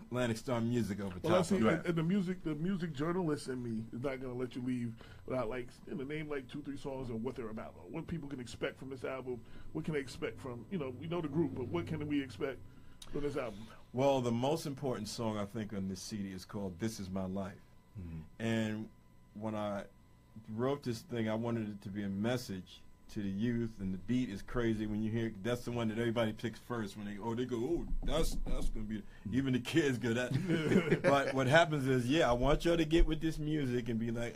S5: Atlantic Starr music over top.
S1: Well, see, and the music journalist in me is not going to let you leave without name 2-3 songs and what they're about, or what people can expect from this album. What can they expect from we know the group, but what can we expect from this album?
S5: Well, the most important song I think on this CD is called "This Is My Life," and when I wrote this thing, I wanted it to be a message to the youth, and the beat is crazy when you hear. That's the one that everybody picks first when they go, that's gonna be. Even the kids go that. But what happens is, I want y'all to get with this music and be like,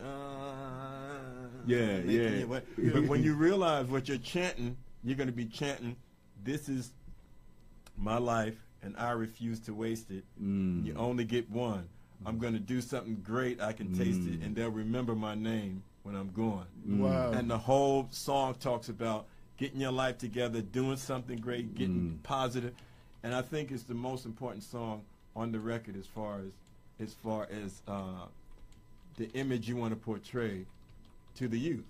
S5: But when you realize what you're chanting, you're gonna be chanting, "This is my life, and I refuse to waste it. You only get one. I'm gonna do something great. I can taste it, and they'll remember my name when I'm gone."
S1: Wow.
S5: And the whole song talks about getting your life together, doing something great, getting positive. And I think it's the most important song on the record as far as the image you want to portray to the youth.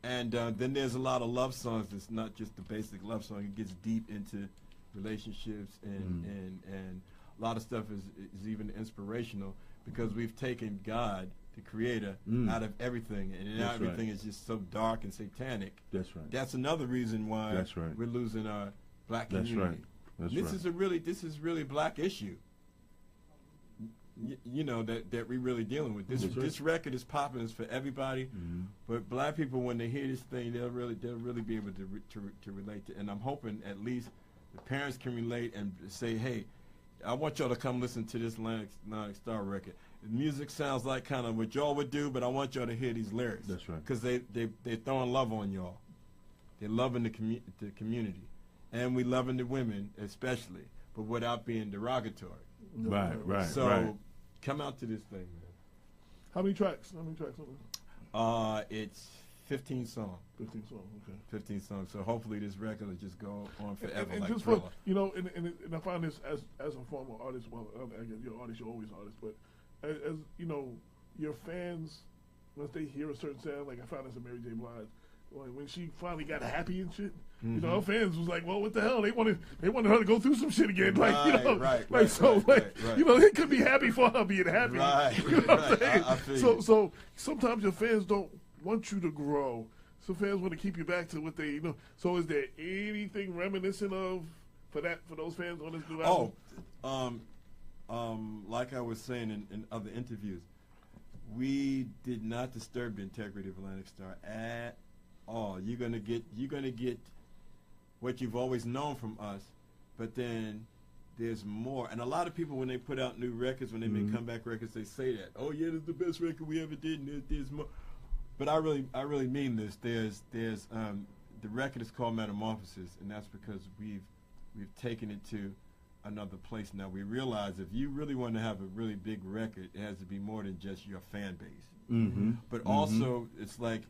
S5: And then there's a lot of love songs. It's not just the basic love song. It gets deep into relationships, and a lot of stuff is even inspirational, because we've taken God, the creator, out of everything, and now everything is just so dark and satanic.
S2: That's right.
S5: That's another reason why we're losing our black community.
S2: That's right.
S5: This is really black issue. That we're really dealing with. This record is popping. It's for everybody, but black people, when they hear this thing, they'll really be able to relate to it. And I'm hoping at least the parents can relate and say, "Hey, I want y'all to come listen to this Atlantic Starr record. The music sounds like kind of what y'all would do, but I want y'all to hear these lyrics."
S2: That's right.
S5: Because they're throwing love on y'all. They're loving the community, and we loving the women especially, but without being derogatory.
S2: Right.
S5: So come out to this thing, man.
S1: How many tracks?
S5: It's 15 songs.
S1: 15 songs. Okay.
S5: 15 songs. So hopefully this record will just go on forever.
S1: And
S5: like
S1: just
S5: Thriller.
S1: and I find this as a former artist. Well, I guess you're an artist. You're always an artist. But as your fans, once they hear a certain sound, like I found this in Mary J. Blige, when she finally got happy and shit. Her fans was like, "Well, what the hell? They wanted her to go through some shit again." They could be happy for her being happy.
S5: Right.
S1: You know what I'm saying?
S5: I feel
S1: So sometimes your fans don't want you to grow. Some fans want to keep you back to what they So is there anything reminiscent of for those fans on this new album?
S5: Like I was saying in other interviews, we did not disturb the integrity of Atlantic Starr at all. You're gonna get what you've always known from us, but then there's more. And a lot of people, when they put out new records, when they make comeback records, they say that, oh yeah, this is the best record we ever did, and there's more. But I really mean this. There's the record is called Metamorphosis, and that's because we've taken it to another place. Now we realize if you really want to have a really big record, it has to be more than just your fan base. But also, it's like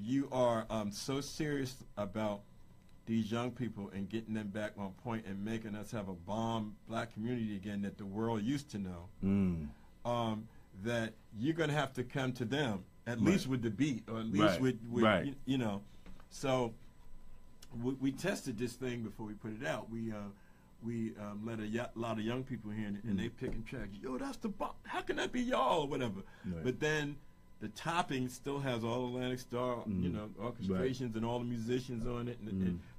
S5: you are so serious about these young people and getting them back on point and making us have a bomb black community again that the world used to know, that you're going to have to come to them, at least with the beat, or at least with you know. So we tested this thing before we put it out. We let a lot of young people hear it, and they picking tracks. Yo, that's the bomb. How can that be y'all or whatever? But then the topping still has all Atlantic Starr, you know, orchestrations and all the musicians on it,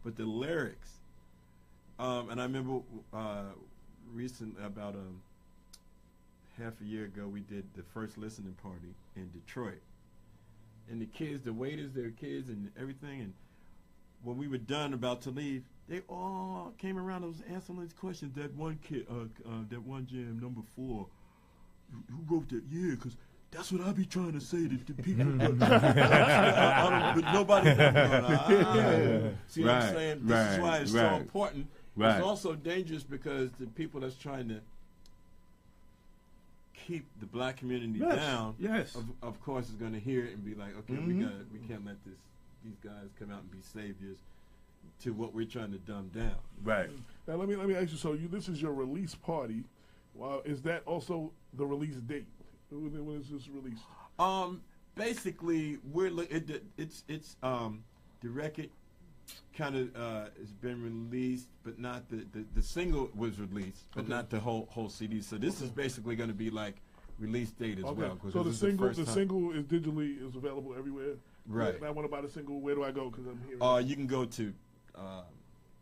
S5: but the lyrics. And I remember recently, about half a year ago, we did the first listening party in Detroit, and the kids, the waiters, their kids, and everything. And when we were done, about to leave, they all came around and was answering these questions. That one kid, that one jam, number 4, who wrote that? Yeah, because that's what I be trying to say to people. But nobody. See what I'm saying? This is why it's so important. It's also dangerous because the people that's trying to keep the black community down, of course, is going to hear it and be like, okay, we can't let these guys come out and be saviors to what we're trying to dumb down.
S1: Right. Now let me ask you. So this is your release party. Is that also the release date? When is this released?
S5: Basically, it's the record kind of has been released, but not the single was released, but not the whole CD. So this is basically going to be like release date as well.
S1: So the single is digitally available everywhere.
S5: Right.
S1: If I want to buy the single, where do I go? Because I'm hearing.
S5: You can go to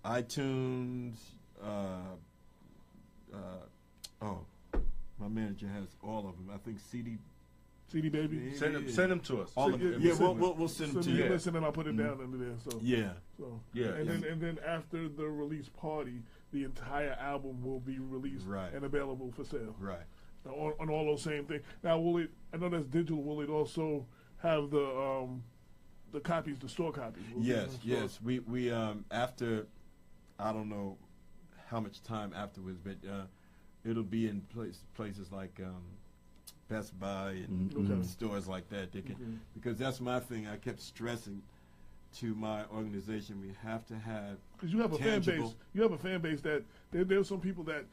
S5: iTunes. My manager has all of them. I think CD Baby.
S2: Send them to us.
S5: All of them. Yeah, we'll send them to you.
S1: Listen, and I'll put it down under there. So
S5: yeah.
S1: And then after the release party, the entire album will be released and available for sale.
S5: Right.
S1: On all those same things. Now, will it? I know that's digital. Will it also have the copies, the store copies?
S5: Yes. We after, I don't know how much time afterwards, but it'll be in places like Best Buy and stores like that. They can, because that's my thing. I kept stressing to my organization, we have to have,
S1: because you have a fan base. You have a fan base that there's some people that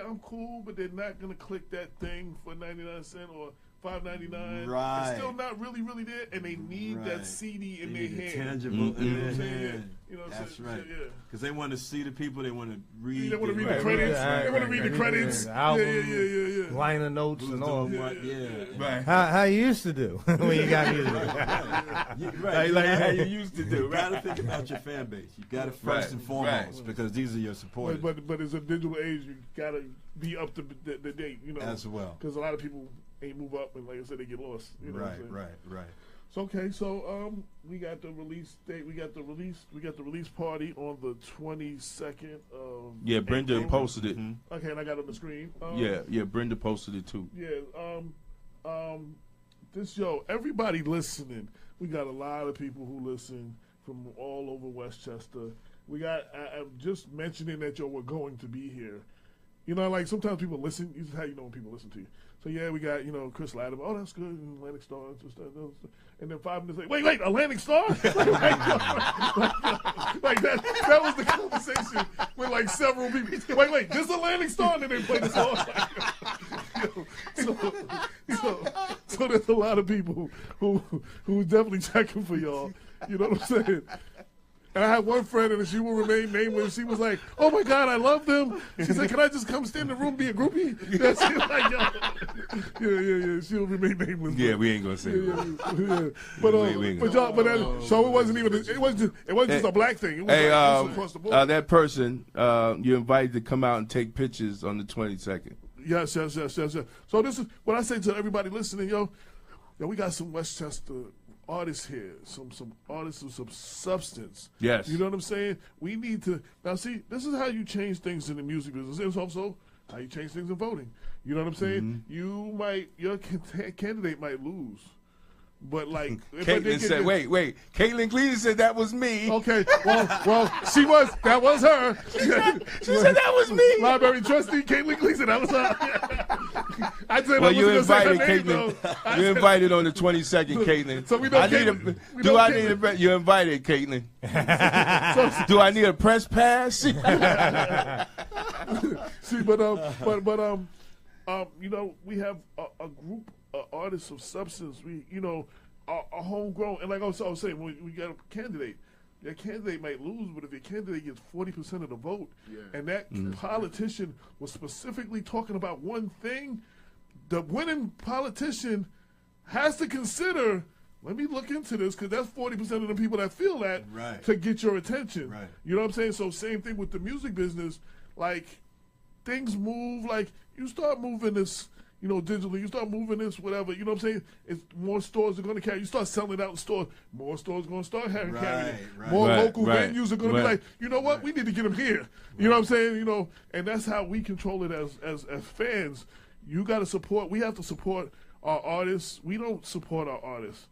S1: I'm cool, but they're not gonna click that thing for 99 cents or $5.99.
S5: Right.
S1: It's still not really there, and they need that CD in their hand.
S5: Tangible in their hand.
S1: You know,
S5: that's right. Because they want to see the people. They want to read.
S1: They want to read the credits. They want to read the credits.
S3: Album, liner notes and all.
S5: Right.
S3: How you used to do when you got music.
S5: Like how you used to do. You got to think about your fan base. You got to first and foremost, because these are your supporters.
S1: But it's a digital age. You got to be up to the date. You know,
S5: as well.
S1: Because a lot of people ain't move up, and like I said, they get lost. You know
S5: Right.
S1: So okay, so we got the release date. We got the release party on the 22nd of.
S2: Yeah, Brenda
S1: April.
S2: posted it.
S1: Okay, and I got it on the screen.
S2: Yeah, Brenda posted it too.
S1: Yeah. Everybody listening. We got a lot of people who listen from all over Westchester. We got. I'm just mentioning that we're going to be here. You know, like sometimes people listen. This is how you know when people listen to you. So yeah, we got Chris Latimer. Oh, that's good. And Atlantic Starr. And then 5 minutes later, wait, Atlantic Starr? like that was the conversation with like several people. Wait, just Atlantic Starr, and then they play the song. So there's a lot of people who definitely checking for y'all. You know what I'm saying? And I had one friend, and she will remain nameless. She was like, "Oh my God, I love them." She said, "Can I just come stand in the room, be a groupie?" Yeah, she was like, yeah. She'll remain nameless.
S2: Yeah, we ain't gonna say
S1: that. But so it wasn't even. It wasn't just a black thing. It was across the board.
S2: That person, you're invited to come out and take pictures on the 22nd.
S1: Yes. So this is what I say to everybody listening, yo, we got some Westchester artists here, some artists with some substance.
S2: Yes.
S1: You know what I'm saying? We need to now see. This is how you change things in the music business. It's also how you change things in voting. You know what I'm saying? Your candidate might lose. But like,
S2: Caitlin said, wait. Caitlin Gleason said that was me.
S1: Okay, well, that was her.
S2: She said that was me.
S1: Library trustee Caitlin Gleason, that was her. I said,
S2: well, you
S1: invited,
S2: Caitlin. You invited on the 22nd, Caitlin.
S1: So we know
S2: you invited, Caitlin. Do I need a press pass?
S1: See, but you know, we have a group of artists of substance. We, you know, are homegrown. And like I was saying, when we got a candidate, your candidate might lose, but if your candidate gets 40% of the vote, and that politician was specifically talking about one thing, the winning politician has to consider, let me look into this, because that's 40% of the people that feel that to get your attention. Right. You know what I'm saying? So same thing with the music business. Like, things move, like, you start moving this, you know, digitally, you start moving this, whatever, you know what I'm saying? It's more stores are going to carry. You start selling it out in stores, more stores are going to start carrying it. More local venues are going to be like, you know what? We need to get them here. You know what I'm saying? You know, and that's how we control it as fans. You got to support. We have to support our artists. We don't support our artists,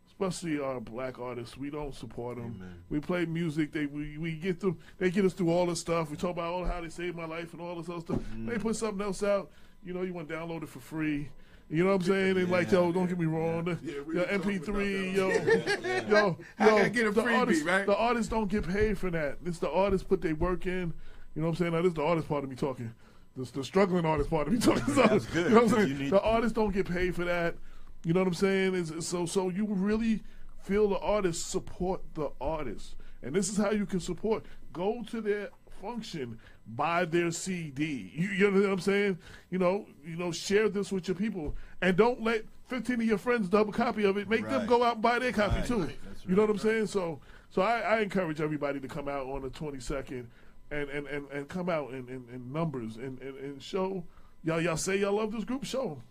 S1: especially our black artists. We don't support them. Amen. We play music. We get them. They get us through all this stuff. We talk about how they saved my life and all this other stuff. They put something else out. You know, you want to download it for free. You know what I'm saying? And like, yo, don't get me wrong. Yo, MP3, yo,
S2: I gotta get a freebie, right?
S1: The artists don't get paid for that. It's the artists put their work in. You know what I'm saying? Now, this is the artist part of me talking. This the struggling artist part of me talking. So,
S5: that's good.
S1: You know what I'm saying? The artists don't get paid for that. You know what I'm saying? So you really feel the artists support the artists. And this is how you can support. Go to their function, buy their CD. You know what I'm saying? You know, share this with your people, and don't let 15 of your friends double copy of it. Make them go out and buy their copy too. You know what I'm saying? So I encourage everybody to come out on the 22nd and come out in numbers and show y'all say y'all love this group. Show them.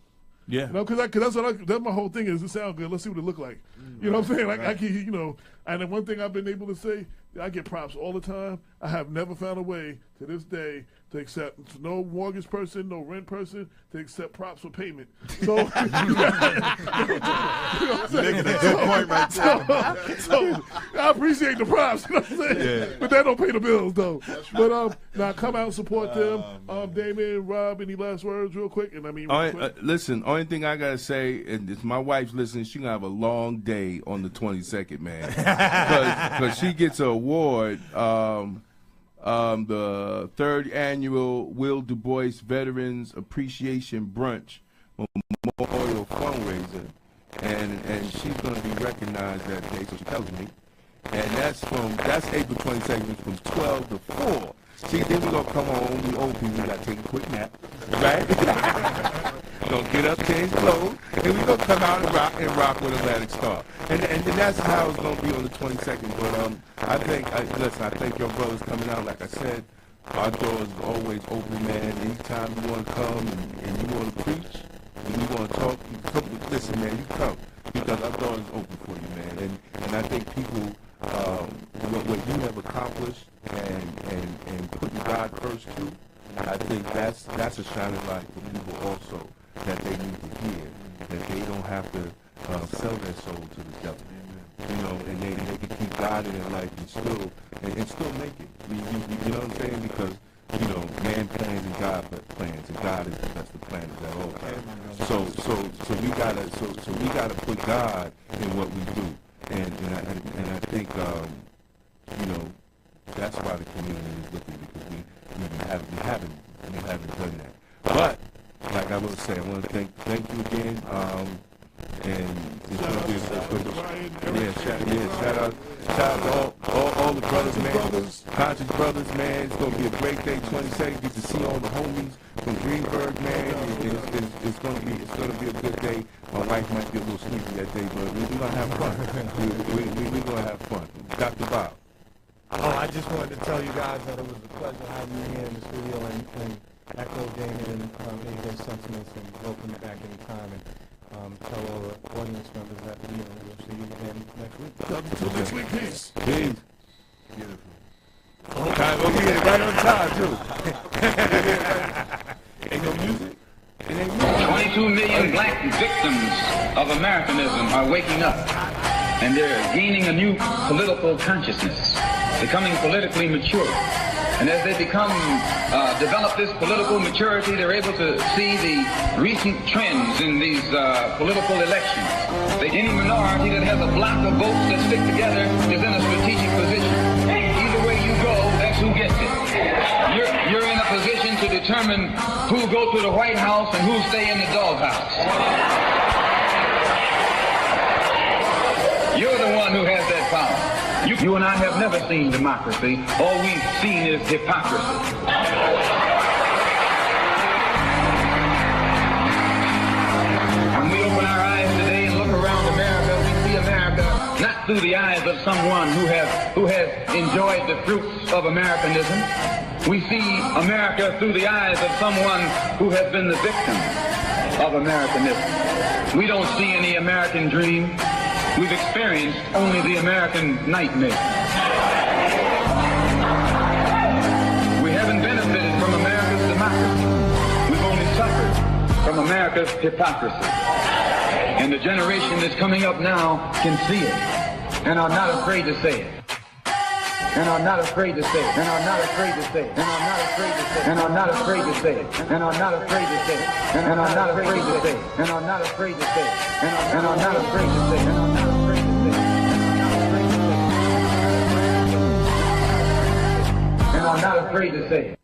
S2: Yeah.
S1: You know, because that's my whole thing is it sound good. Let's see what it look like. You know what I'm saying? Like I can, you know, and then one thing I've been able to say, I get props all the time. I have never found a way to this day to accept no mortgage person, no rent person to accept props for payment. So, you know
S5: making a good point right there.
S1: So I appreciate the props, you know what I'm saying? Yeah. But that don't pay the bills though. But now come out and support them. Damon, Rob, any last words real quick? And I mean,
S2: listen, only thing I gotta say, and if my wife's listening, she gonna have a long day on the 22nd, man, because she gets an award. The third annual Will Du Bois Veterans Appreciation Brunch Memorial Fundraiser, and she's going to be recognized that day, so she tells me, and that's April 22nd from 12 to 4. See, then we're going to come home, we old people, we got to take a quick nap, right? We're going to get up, change clothes, and we're going to come out and rock with Atlantic Starr. And that's how it's going to be on the 22nd. But I think your brothers coming out, like I said, our door is always open, man. Anytime you want to come and you want to preach, and you want to talk, you come. Listen, man, you come. Because our door is open for you, man. And I think people, what you have accomplished and putting God first too, I think that's a shining light for people also that they need to hear, that they don't have to sell their soul to the devil. You know, and they can keep God in their life and still make it. You know what I'm saying? Because, you know, man plans and God plans, and God is the best of planners at all times. So we gotta put God in what we do, and I think you know, that's why the community is looking, because we haven't done that. But like I will say, I want to thank you again. And it's going to be shout out to all the brothers, man. Conscious brothers, man. It's going to be a great day, 22nd. Get to see all the homies from Greenberg, man. It's going to be a good day. My wife might be a little sleepy that day, but we're going to have fun. We're going to have fun. Dr. Bob.
S3: Oh, I just wanted to tell you guys that it was a pleasure having you here in the studio, and echo Damon and AJ's sentiments and welcome you back anytime. And tell all the audience members that we'll see you again next week.
S1: Until next week, peace.
S2: Peace.
S5: Beautiful.
S2: Okay, well, you get it right on time, too. Ain't no music. It ain't music.
S7: 22 million black victims of Americanism are waking up, and they're gaining a new political consciousness, becoming politically mature. And as they develop this political maturity, they're able to see the recent trends in these political elections. Any minority that has a block of votes that stick together is in a strategic position. Either way you go, that's who gets it. You're in a position to determine who go to the White House and who stay in the doghouse. You're the one who has that power. You and I have never seen democracy. All we've seen is hypocrisy. When we open our eyes today and look around America, we see America not through the eyes of someone who has enjoyed the fruits of Americanism. We see America through the eyes of someone who has been the victim of Americanism. We don't see any American dream. We've experienced only the American nightmare. We haven't benefited from America's democracy. We've only suffered from America's hypocrisy. And the generation that's coming up now can see it and are not afraid to say it. And are not afraid to say it. And are not afraid to say it. And are not afraid to say it. And are not afraid to say it. And are not afraid to say it. And are not afraid to say it. And are not afraid to say it. And are not afraid to say it. And are not afraid to say it. And are not afraid to say it.